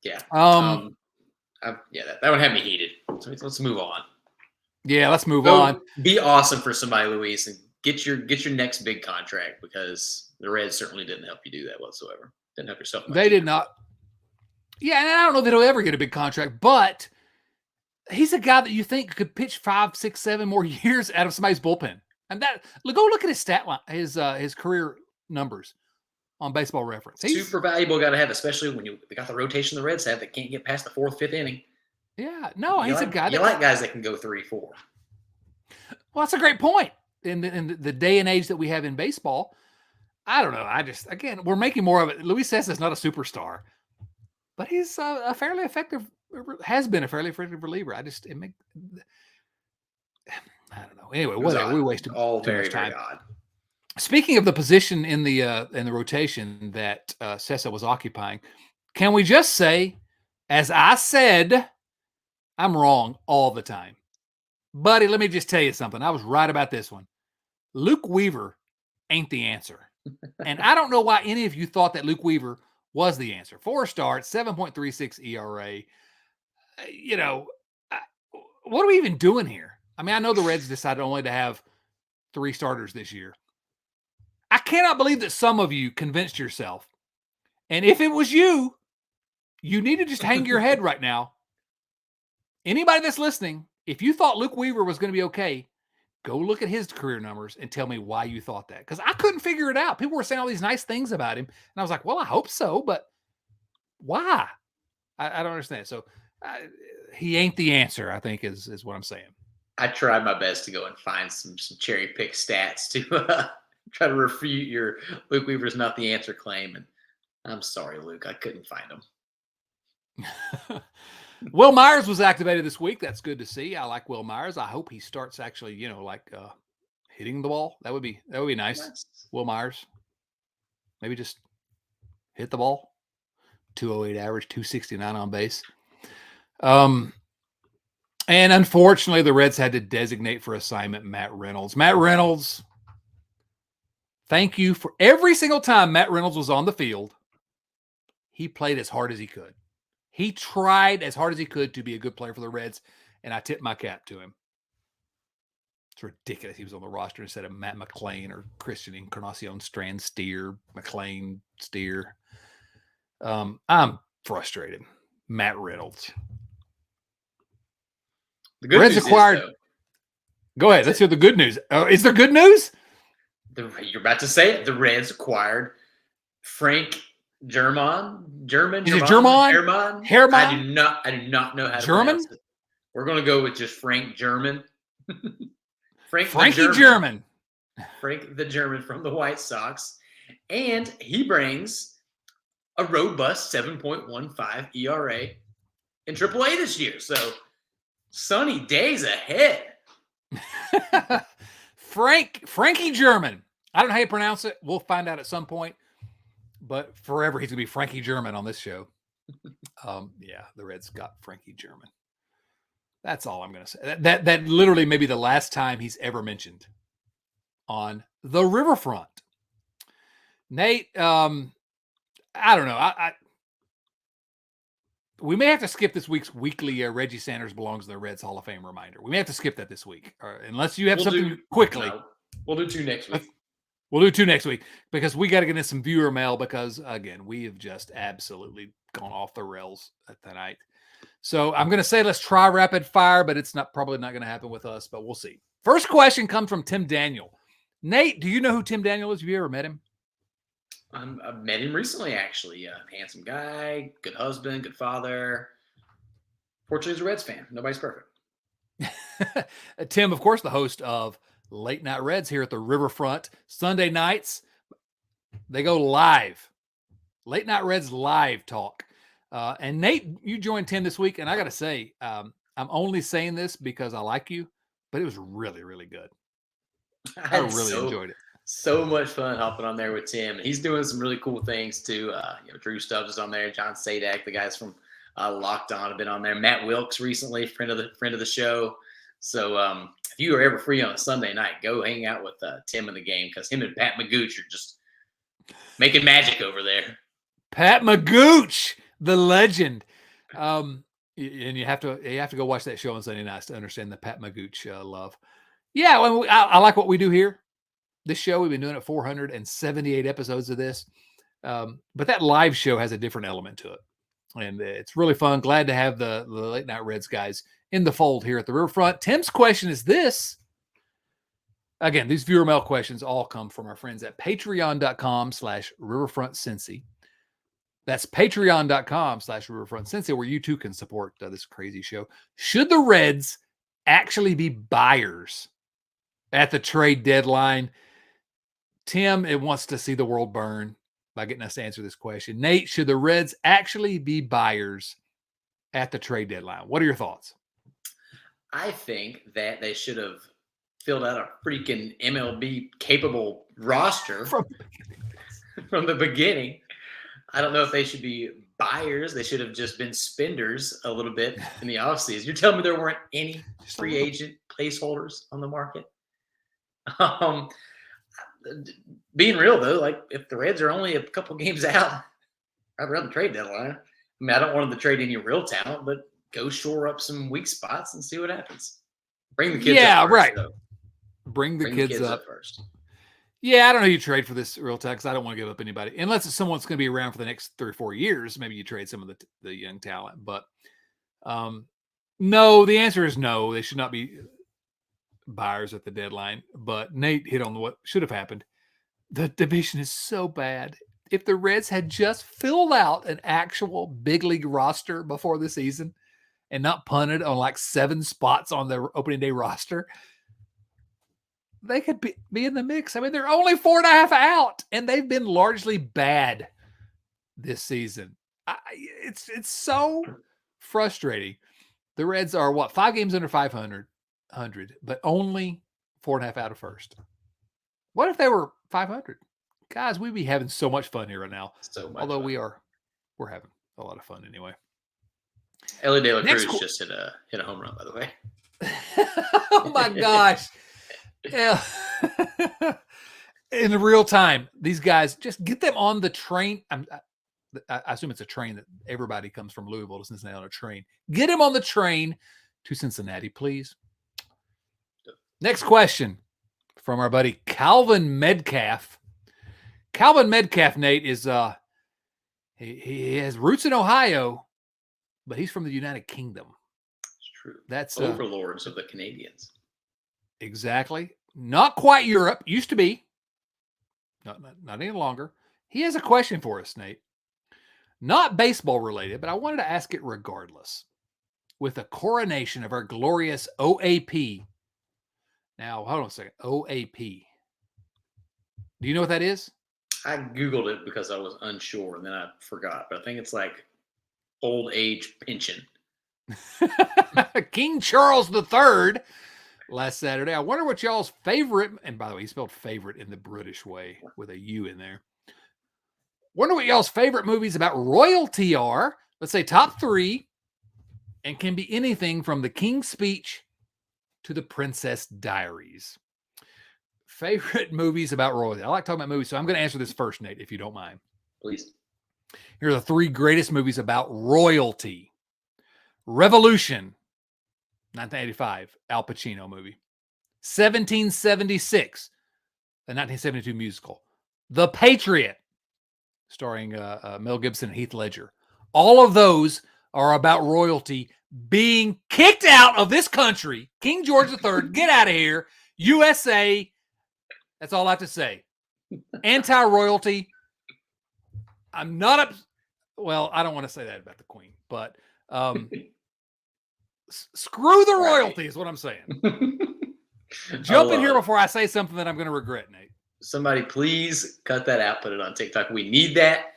Yeah. That one had me heated. So let's move on. Yeah, let's move on. Be awesome for somebody, Luis, and get your next big contract, because the Reds certainly didn't help you do that whatsoever. Didn't help yourself much. They did not. Yeah, and I don't know that he'll ever get a big contract, but he's a guy that you think could pitch 5, 6, 7 more years out of somebody's bullpen. And go look at his stat line, his career numbers on Baseball Reference. He's super valuable guy to have, especially when they got the rotation the Reds have that can't get past the 4th, 5th inning. Yeah, no, he's a guy. You like guys that can go 3, 4. Well, that's a great point. In the day and age that we have in baseball, I don't know. Again, we're making more of it. Luis Cessa is not a superstar, but he's a fairly effective, has been a fairly effective reliever. I don't know. Anyway, whatever. We wasted all too very, much time. Very odd. Speaking of the position in the rotation that Cessa was occupying, can we just say, as I said, I'm wrong all the time. Buddy, let me just tell you something. I was right about this one. Luke Weaver ain't the answer. And I don't know why any of you thought that Luke Weaver was the answer. 4 starts, 7.36 ERA. What are we even doing here? I mean, I know the Reds decided only to have 3 starters this year. I cannot believe that some of you convinced yourself. And if it was you need to just hang your head right now. Anybody that's listening, if you thought Luke Weaver was going to be okay, go look at his career numbers and tell me why you thought that. Because I couldn't figure it out. People were saying all these nice things about him. And I was like, well, I hope so, but why? I don't understand. So he ain't the answer, I think, is what I'm saying. I tried my best to go and find some cherry pick stats to try to refute your Luke Weaver's not the answer claim. And I'm sorry, Luke, I couldn't find him. Will Myers was activated this week. That's good to see. I like Will Myers. I hope he starts actually, hitting the ball. That would be nice. Will Myers, maybe just hit the ball. 208 average, 269 on base. And unfortunately, the Reds had to designate for assignment Matt Reynolds. Matt Reynolds, thank you for every single time Matt Reynolds was on the field. He played as hard as he could. He tried as hard as he could to be a good player for the Reds, and I tip my cap to him. It's ridiculous he was on the roster instead of Matt McLain or Christian Encarnacion-Strand, McLain, Steer. I'm frustrated. Matt Reynolds. The good Reds news acquired. Go ahead. Let's hear the good news. Is there good news? You're about to say it. The Reds acquired Frank German. Is it German? Herman. Herman? I do not know how to German? pronounce it. We're gonna go with just Frank German. Frankie German. Frank the German from the White Sox, and he brings a robust 7.15 ERA in AAA this year. So sunny days ahead. Frankie German. I don't know how you pronounce it. We'll find out at some point. But forever he's gonna be Frankie German on this show. Yeah, the Reds got Frankie German. That's all I'm gonna say. That literally may be the last time he's ever mentioned on the Riverfront. Nate, I don't know. We may have to skip this week's weekly Reggie Sanders belongs in the Reds Hall of Fame reminder. We may have to skip that this week, unless you have something quickly. No, we'll do 2 next week. We'll do 2 next week because we got to get in some viewer mail because, again, we have just absolutely gone off the rails tonight. So I'm going to say let's try rapid fire, but it's probably not going to happen with us, but we'll see. First question comes from Tim Daniel. Nate, do you know who Tim Daniel is? Have you ever met him? I've met him recently, actually. Handsome guy, good husband, good father. Fortunately, he's a Reds fan. Nobody's perfect. Tim, of course, the host of Late Night Reds here at the Riverfront. Sunday nights, they go live. Late Night Reds live talk. And Nate, you joined Tim this week, and I got to say, I'm only saying this because I like you, but it was really, really good. I really enjoyed it. So much fun hopping on there with Tim. He's doing some really cool things too. Drew Stubbs is on there. John Sadak, the guys from Locked On, have been on there. Matt Wilkes recently, friend of the show. So if you are ever free on a Sunday night, go hang out with Tim in the game because him and Pat Magooch are just making magic over there. Pat Magooch, the legend. And you have to go watch that show on Sunday nights to understand the Pat Magooch love. Yeah, I like what we do here. This show, we've been doing it 478 episodes of this. But that live show has a different element to it. And it's really fun. Glad to have the Late Night Reds guys in the fold here at the Riverfront. Tim's question is this. Again, these viewer mail questions all come from our friends at patreon.com/riverfrontcincy. That's patreon.com/riverfrontcincy, where you too can support this crazy show. Should the Reds actually be buyers at the trade deadline? Tim, it wants to see the world burn by getting us to answer this question. Nate, should the Reds actually be buyers at the trade deadline? What are your thoughts? I think that they should have filled out a freaking MLB capable roster from the beginning. I don't know if they should be buyers. They should have just been spenders a little bit in the offseason. You're telling me there weren't any free agent placeholders on the market? Being real though, like if the Reds are only a couple games out, I'd rather trade deadline. I mean, I don't want them to trade any real talent, but go shore up some weak spots and see what happens. Bring the kids up first, right. Though. Bring the kids up first. Yeah, I don't know who you trade for this real talk because I don't want to give up anybody. Unless it's someone's going to be around for the next 3 or 4 years, maybe you trade some of the young talent. But no, the answer is no. They should not be buyers at the deadline. But Nate hit on what should have happened. The division is so bad. If the Reds had just filled out an actual big league roster before the season and not punted on like 7 spots on their opening day roster, they could be in the mix. I mean, they're only 4.5 out, and they've been largely bad this season. It's so frustrating. The Reds are 5 games under 500, but only 4.5 out of first. What if they were 500? Guys, we'd be having so much fun here right now. Although fun. We're having a lot of fun anyway. Elly De La Cruz just hit a home run, by the way. Oh my gosh. Yeah. In real time, these guys, just get them on the train. I assume it's a train that everybody comes from Louisville to Cincinnati on a train. Get him on the train to Cincinnati, please. Next question from our buddy Calvin Medcalf. Calvin Medcalf, Nate, is he has roots in Ohio, but he's from the United Kingdom. It's true. That's overlords of the Canadians. Exactly. Not quite Europe. Used to be. Not any longer. He has a question for us, Nate. Not baseball related, but I wanted to ask it regardless. With the coronation of our glorious OAP. Now, hold on a second. OAP. Do you know what that is? I Googled it because I was unsure and then I forgot, but I think it's like old age pension. King Charles III last Saturday. I wonder what y'all's favorite, and by the way, he spelled favorite in the British way with a U in there. Wonder what y'all's favorite movies about royalty are. Let's say top 3, and can be anything from The King's Speech to The Princess Diaries. Favorite movies about royalty. I like talking about movies, so I'm going to answer this first, Nate, if you don't mind. Please. Here are the 3 greatest movies about royalty. Revolution, 1985, Al Pacino movie. 1776, the 1972 musical. The Patriot, starring Mel Gibson and Heath Ledger. All of those are about royalty being kicked out of this country. King George III, get out of here. USA, that's all I have to say. Anti-royalty. I'm not well, I don't want to say that about the Queen, but screw the royalty is what I'm saying. Jump in here before I say something that I'm going to regret, Nate. Somebody please cut that out, put it on TikTok. We need that.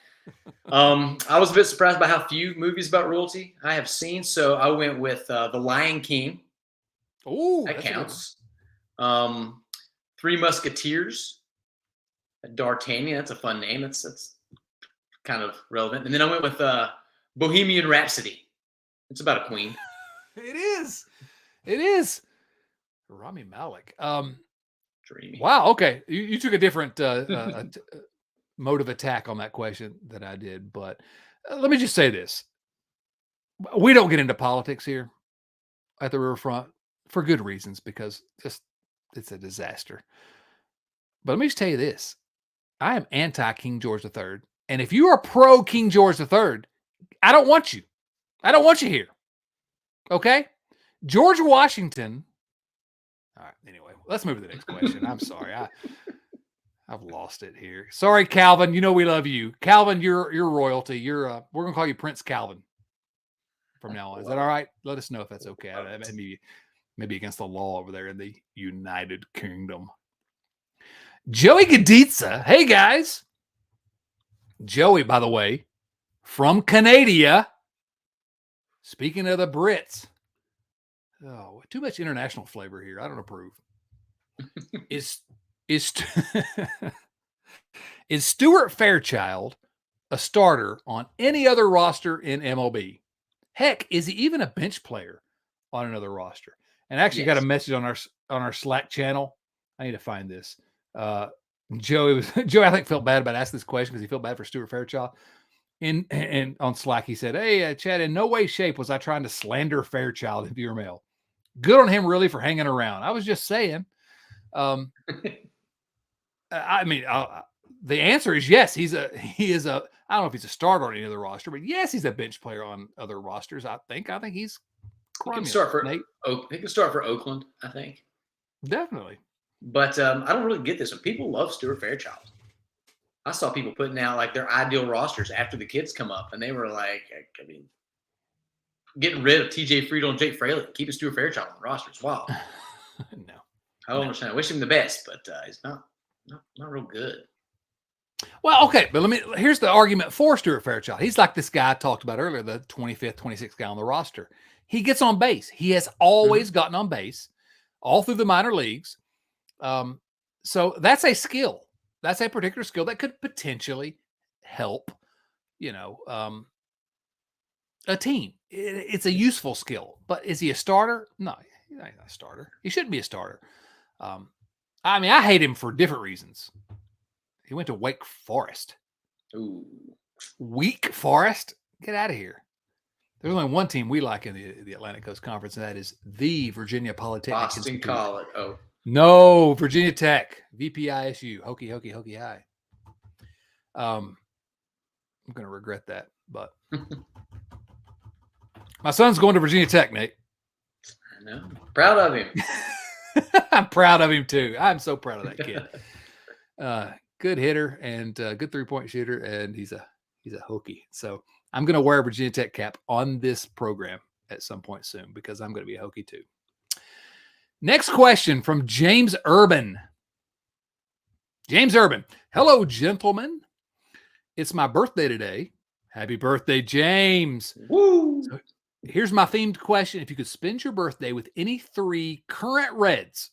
I was a bit surprised by how few movies about royalty I have seen, so I went with The Lion King. Oh, that counts. Three Musketeers. D'Artagnan, that's a fun name. That's kind of relevant. And then I went with Bohemian Rhapsody. It's about a queen. It is. It is. Rami Malek. Dreamy. Wow. Okay. You took a different mode of attack on that question than I did. But let me just say this. We don't get into politics here at the Riverfront for good reasons, because it's a disaster. But let me just tell you this. I am anti-King George III. And if you are pro-King George III, I don't want you. I don't want you here. Okay? George Washington. All right. Anyway, let's move to the next question. I'm sorry. I've lost it here. Sorry, Calvin. You know we love you. Calvin, you're royalty. We're going to call you Prince Calvin from now on. Is that all right? Let us know if that's okay. Maybe against the law over there in the United Kingdom. Joey Gaditza. Hey, guys. Joey, by the way, from Canada. Speaking of the Brits. Oh, too much international flavor here. I don't approve. Is Stuart Fairchild a starter on any other roster in MLB? Heck, is he even a bench player on another roster? And actually got a message on our Slack channel. I need to find this. Joey, I think, felt bad about asking this question because he felt bad for Stuart Fairchild. And on Slack, he said, "Hey, Chad, in no way, shape was I trying to slander Fairchild in viewer mail. Good on him, really, for hanging around. I was just saying." I mean, the answer is yes. He is a. I don't know if he's a starter on any other roster, but yes, he's a bench player on other rosters. I think he's. He can start for Oakland. I think definitely. But I don't really get this. When people love Stuart Fairchild, I saw people putting out like their ideal rosters after the kids come up, and they were like, I mean, getting rid of TJ Friedel and Jake Fraley, keeping Stuart Fairchild on the roster. It's wild. No, I don't understand. I wish him the best, but he's not real good. Well, okay, but here's the argument for Stuart Fairchild. He's like this guy I talked about earlier, the 25th, 26th guy on the roster. He gets on base. He has always gotten on base all through the minor leagues. So that's a skill. That's a particular skill that could potentially help, a team. It's a useful skill, but is he a starter? No, he's not a starter. He shouldn't be a starter. I mean, I hate him for different reasons. He went to Wake Forest. Ooh. Wake Forest? Get out of here. There's only one team we like in the Atlantic Coast Conference, and that is the Virginia Polytechnic Boston Institute. College. Oh. No, Virginia Tech. VPISU. Hokey high. I'm going to regret that, but my son's going to Virginia Tech, Nate. I know. Proud of him. I'm proud of him too. I'm so proud of that kid. Good hitter and good 3-point shooter, and he's a He's a Hokie. So I'm going to wear a Virginia Tech cap on this program at some point soon because I'm going to be a Hokie too. Next question from James Urban. James Urban. Hello, gentlemen. It's my birthday today. Happy birthday, James. Woo! So here's my themed question. If you could spend your birthday with any 3 current Reds,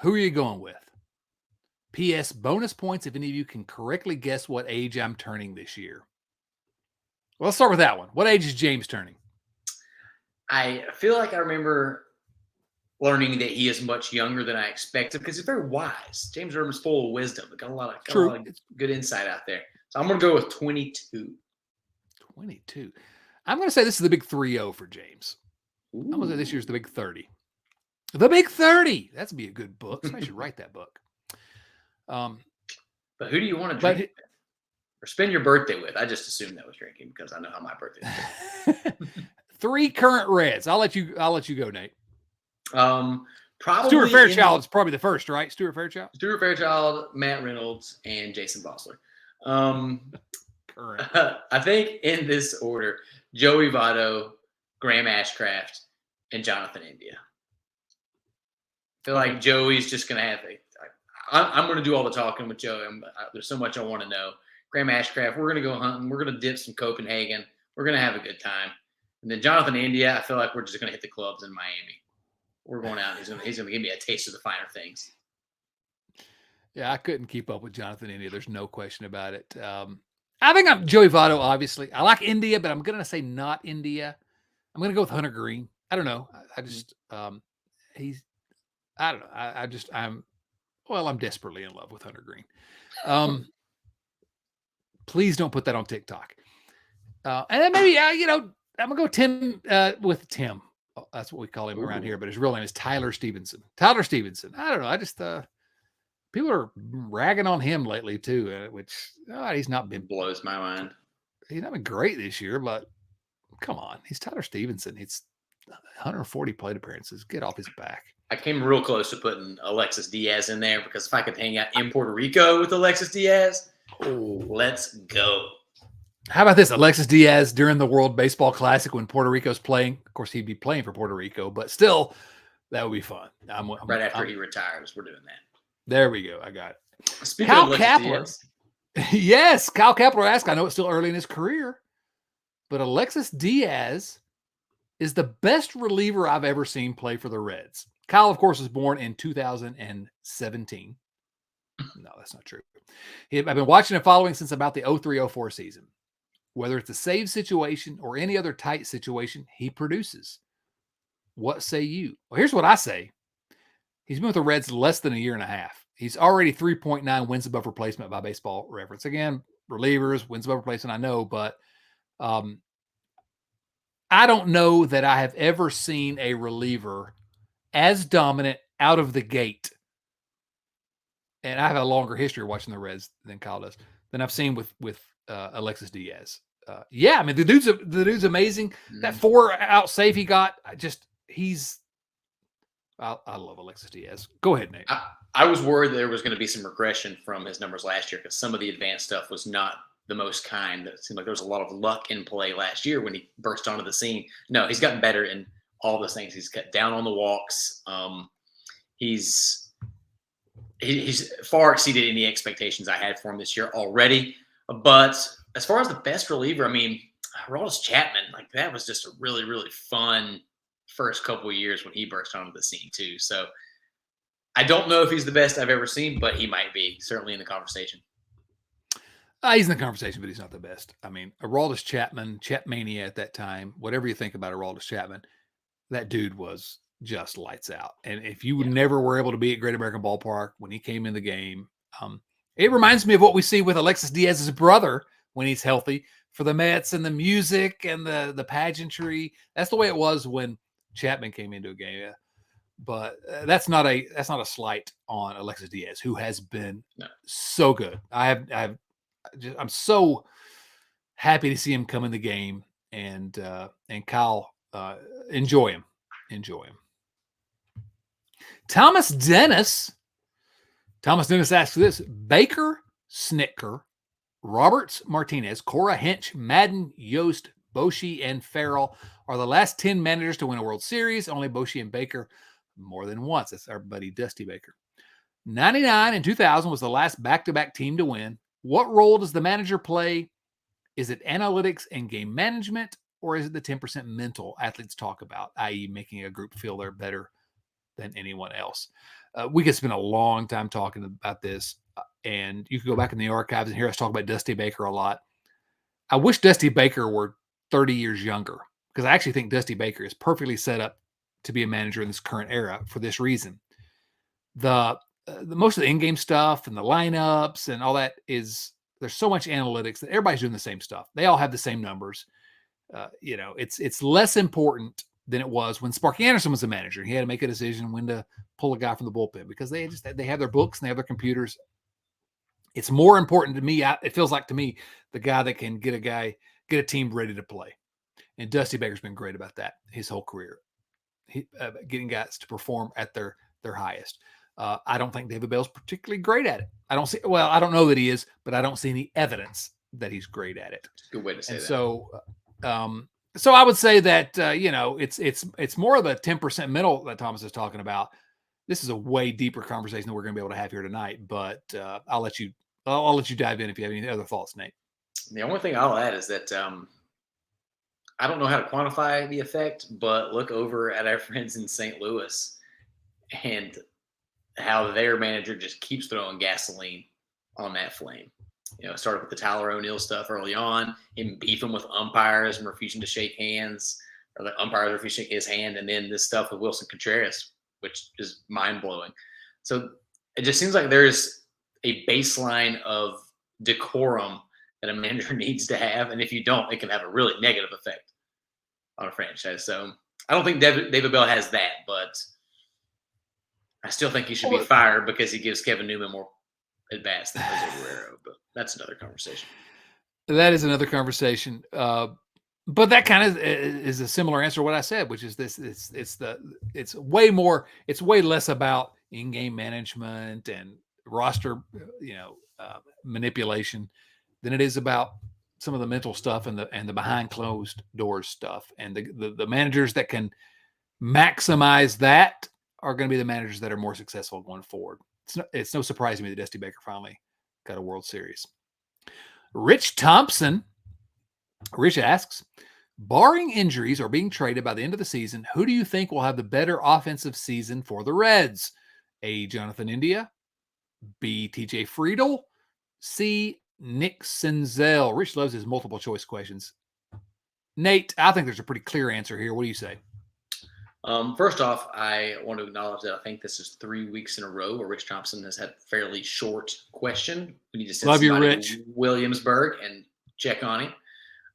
who are you going with? P.S. Bonus points if any of you can correctly guess what age I'm turning this year. Well, let's start with that one. What age is James turning? I feel like I remember learning that he is much younger than I expected because he's very wise. James Urban's full of wisdom. Got a lot of good insight out there. So I'm going to go with 22. 22. I'm going to say this is the big 3-0 for James. Ooh. I'm going to say this year's the big 30. The big 30. That's be a good book. Somebody should write that book. But who do you want to drink with or spend your birthday with? I just assumed that was drinking because I know how my birthday is. 3 current Reds. I'll let you go, Nate. Probably Stuart Fairchild is probably the first, right? Stuart Fairchild, Matt Reynolds, and Jason Bossler. Current. I think in this order: Joey Votto, Graham Ashcraft, and Jonathan India. I feel like Joey's just going to have I'm going to do all the talking with Joey. There's so much I want to know. Graham Ashcraft, we're going to go hunting. We're going to dip some Copenhagen. We're going to have a good time. And then Jonathan India, I feel like we're just going to hit the clubs in Miami. We're going out. He's going to give me a taste of the finer things. Yeah, I couldn't keep up with Jonathan India. There's no question about it. I think I'm Joey Votto, obviously. I like India, but I'm going to say not India. I'm going to go with Hunter Green. I don't know. I just, I don't know. I'm desperately in love with Hunter Green. Please don't put that on TikTok. And then maybe, I'm going to go Tim with Tim. Oh, that's what we call him around here, but his real name is Tyler Stevenson. Tyler Stevenson. I don't know. I just, people are ragging on him lately too, which he's not been. Blows my mind. He's not been great this year, but come on. He's Tyler Stevenson. He's 140 plate appearances. Get off his back. I came real close to putting Alexis Diaz in there because if I could hang out in Puerto Rico with Alexis Diaz, let's go. How about this? Alexis Diaz during the World Baseball Classic when Puerto Rico's playing. Of course, he'd be playing for Puerto Rico, but still, that would be fun. Right after he retires, we're doing that. There we go. I got it. Speaking of Alexis Diaz. Yes, Kyle Kapler asked. I know it's still early in his career, but Alexis Diaz is the best reliever I've ever seen play for the Reds. Kyle, of course, was born in 2017. No, that's not true. I've been watching and following since about the 03-04 season. Whether it's a save situation or any other tight situation, he produces. What say you? Well, here's what I say. He's been with the Reds less than a year and a half. He's already 3.9 wins above replacement by Baseball Reference. Again, relievers, wins above replacement, I know, but I don't know that I have ever seen a reliever as dominant out of the gate. And I have a longer history of watching the Reds than Kyle does, than I've seen with Alexis Diaz. I mean, the dude's amazing. Mm-hmm. That 4-out save he got, I love Alexis Diaz. Go ahead, Nate. I was worried there was going to be some regression from his numbers last year because some of the advanced stuff was not the most kind. It seemed like there was a lot of luck in play last year when he burst onto the scene. No, he's gotten better in all those things. He's cut down on the walks. He's far exceeded any expectations I had for him this year already. But as far as the best reliever, I mean, Aroldis Chapman, like that was just a really, really fun first couple of years when he burst onto the scene too. So I don't know if he's the best I've ever seen, but he might be certainly in the conversation. He's in the conversation, but he's not the best. I mean, Aroldis Chapman, Chapmania at that time, whatever you think about Aroldis Chapman, that dude was just lights out. And if you never were able to be at Great American Ballpark when he came in the game, it reminds me of what we see with Alexis Diaz's brother when he's healthy for the Mets and the music and the pageantry. That's the way it was when Chapman came into a game. But that's not a slight on Alexis Diaz, who has been so good. I'm so happy to see him come in the game, and Kyle, enjoy him. Thomas Dennis asks this: Baker Snitker Roberts, Martinez, Cora, Hinch, Madden, Yost, Boshi, and Farrell are the last 10 managers to win a World Series. Only Boshi and Baker more than once. That's our buddy Dusty Baker. 99 and 2000 was the last back-to-back team to win. What role does the manager play? Is it analytics and game management, or is it the 10% mental athletes talk about, i.e. making a group feel they're better than anyone else? We could spend a long time talking about this, and you could go back in the archives and hear us talk about Dusty Baker a lot. I wish Dusty Baker were 30 years younger, because I actually think Dusty Baker is perfectly set up to be a manager in this current era for this reason. The most of the in-game stuff and the lineups and all that there's so much analytics that everybody's doing the same stuff. They all have the same numbers. It's less important than it was when Sparky Anderson was the manager. He had to make a decision when to pull a guy from the bullpen because they have their books and they have their computers. It's more important to me. It feels like to me, the guy that can get a team ready to play. And Dusty Baker's been great about that his whole career. Getting guys to perform at their highest. I don't think David Bell's particularly great at it. I don't know that he is, but I don't see any evidence that he's great at it. Good way to say that. So I would say that, it's more of the 10% mental that Thomas is talking about. This is a way deeper conversation that we're going to be able to have here tonight, but I'll let you dive in if you have any other thoughts, Nate. The only thing I'll add is that I don't know how to quantify the effect, but look over at our friends in St. Louis and how their manager just keeps throwing gasoline on that flame. It started with the Tyler O'Neill stuff early on, him beefing with umpires and refusing to shake hands, or the umpires refusing to shake his hand, and then this stuff with Wilson Contreras, which is mind-blowing. So it just seems like there's a baseline of decorum that a manager needs to have, and if you don't, it can have a really negative effect on a franchise. So I don't think David Bell has that, but I still think he should be fired because he gives Kevin Newman more at-bats than Jose Guerrero, but that's another conversation. That is another conversation. But that kind of is a similar answer to what I said, which is this: it's way less about in-game management and roster, manipulation than it is about some of the mental stuff and the behind closed doors stuff. And the managers that can maximize that are going to be the managers that are more successful going forward. It's no surprise to me that Dusty Baker finally got a World Series. Rich Thompson. Rich asks, barring injuries or being traded by the end of the season, who do you think will have the better offensive season for the Reds? A, Jonathan India. B, TJ Friedel. C, Nick Senzel. Rich loves his multiple choice questions. Nate, I think there's a pretty clear answer here. What do you say? First off, I want to acknowledge that I think this is 3 weeks in a row where Rich Thompson has had a fairly short question. We need to send somebody to Williamsburg and check on him.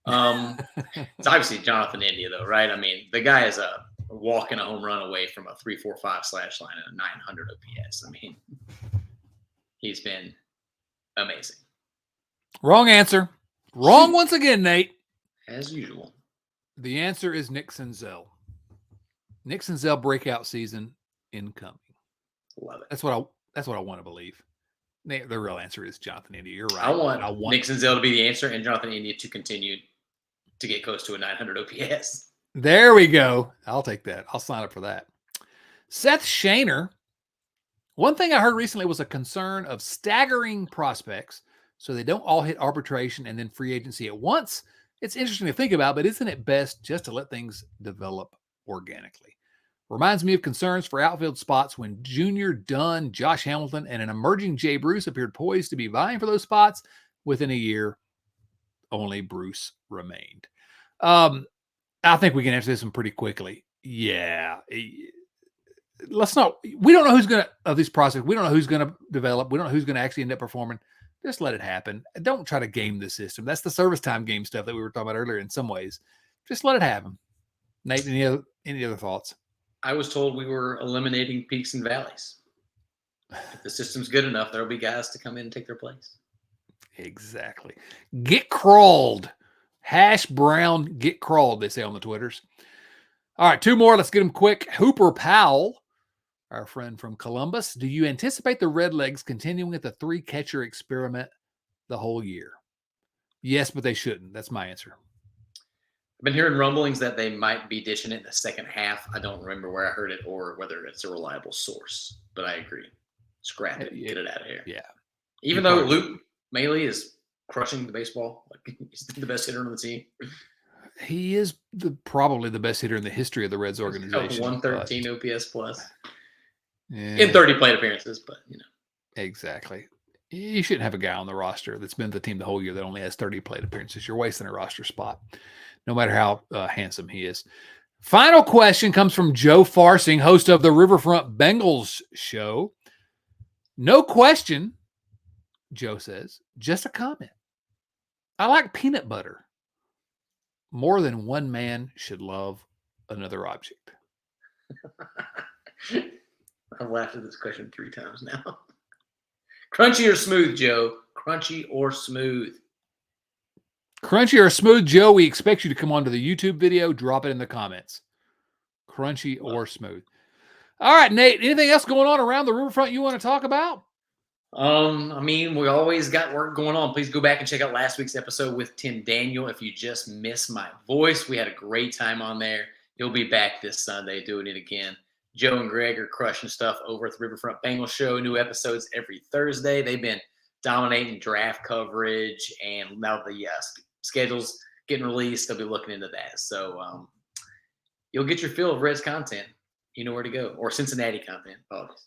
It's obviously Jonathan India, though, right? I mean, the guy is a walk and a home run away from a 3.45 slash line and a 900 OPS. I mean, he's been amazing. Wrong answer. Wrong once again, Nate. As usual. The answer is Nick Senzel. Nick Senzel breakout season incoming. Love it. That's what I want to believe. The real answer is Jonathan India. You're right. I want Nick Senzel to be the answer and Jonathan India to continue to get close to a 900 OPS. There we go. I'll take that. I'll sign up for that. Seth Shaner. One thing I heard recently was a concern of staggering prospects so they don't all hit arbitration and then free agency at once. It's interesting to think about, but isn't it best just to let things develop organically? Reminds me of concerns for outfield spots when Junior Dunn, Josh Hamilton, and an emerging Jay Bruce appeared poised to be vying for those spots. Within a year, only Bruce remained. I think we can answer this one pretty quickly. Yeah. We don't know who's going to, of these prospects, we don't know who's going to develop. We don't know who's going to actually end up performing. Just let it happen. Don't try to game the system. That's the service time game stuff that we were talking about earlier in some ways. Just let it happen. Nate, any other thoughts? I was told we were eliminating peaks and valleys. If the system's good enough, there'll be guys to come in and take their place. Exactly. Get crawled. Hash Brown get crawled, they say on the Twitters. All right, two more. Let's get them quick. Hooper Powell, our friend from Columbus. Do you anticipate the Redlegs continuing at the 3-catcher experiment the whole year? Yes, but they shouldn't. That's my answer. I've been hearing rumblings that they might be ditching it in the second half. I don't remember where I heard it or whether it's a reliable source, but I agree. Scrap it. Get it out of here. Yeah. Even though Luke Maley is crushing the baseball, like he's the best hitter on the team. He is probably the best hitter in the history of the Reds organization. 113 OPS plus in 30 plate appearances, but Exactly. You shouldn't have a guy on the roster that's been the team the whole year that only has 30 plate appearances. You're wasting a roster spot, no matter how handsome he is. Final question comes from Joe Farsing, host of the Riverfront Bengals show. No question, Joe says, just a comment. I like peanut butter more than one man should love another object. I've laughed at this question 3 times now. Crunchy or smooth, Joe? Crunchy or smooth? Crunchy or smooth, Joe? We expect you to come onto the YouTube video. Drop it in the comments. Crunchy or smooth. All right, Nate, anything else going on around the riverfront you want to talk about? I mean, we always got work going on. Please go back and check out last week's episode with Tim Daniel. If you just missed my voice, we had a great time on there. He'll be back this Sunday doing it again. Joe and Greg are crushing stuff over at the Riverfront Bengals show. New episodes every Thursday. They've been dominating draft coverage, and now the schedule's getting released. They'll be looking into that. So you'll get your fill of Reds content. You know where to go. Or Cincinnati content. Apologies.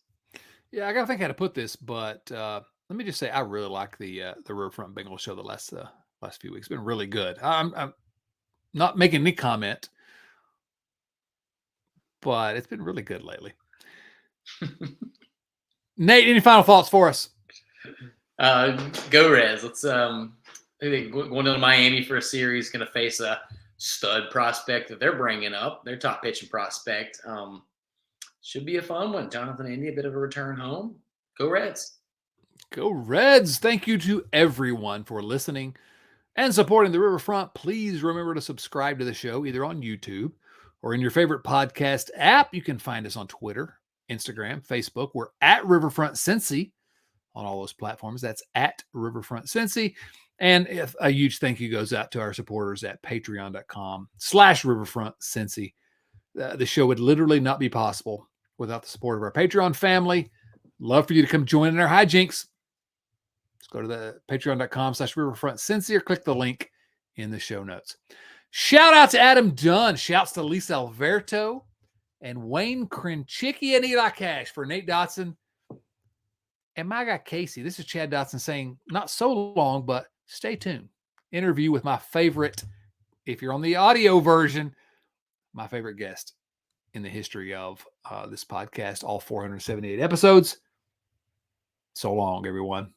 Yeah, I got to think how to put this, but let me just say I really like the Riverfront Bengals show the last few weeks. It's been really good. I'm not making any comment, but it's been really good lately. Nate, any final thoughts for us? Go Reds. Let's going to Miami for a series. Going to face a stud prospect that they're bringing up. Their top pitching prospect. Should be a fun one. Jonathan India, a bit of a return home. Go Reds. Go Reds. Thank you to everyone for listening and supporting the Riverfront. Please remember to subscribe to the show either on YouTube or in your favorite podcast app. You can find us on Twitter, Instagram, Facebook. We're at Riverfront Cincy on all those platforms. That's at Riverfront Cincy. And a huge thank you goes out to our supporters at patreon.com/Riverfront Cincy. The show would literally not be possible without the support of our Patreon family. Love for you to come join in our hijinks. Just go to the patreon.com/Riverfront Cincy or click the link in the show notes. Shout out to Adam Dunn. Shouts to Lisa Alberto and Wayne Krenchicki and Eli Cash for Nate Dotson. And my guy Casey. This is Chad Dotson saying, not so long, but stay tuned. Interview with my favorite, if you're on the audio version, my favorite guest in the history of this podcast, all 478 episodes. So long, everyone.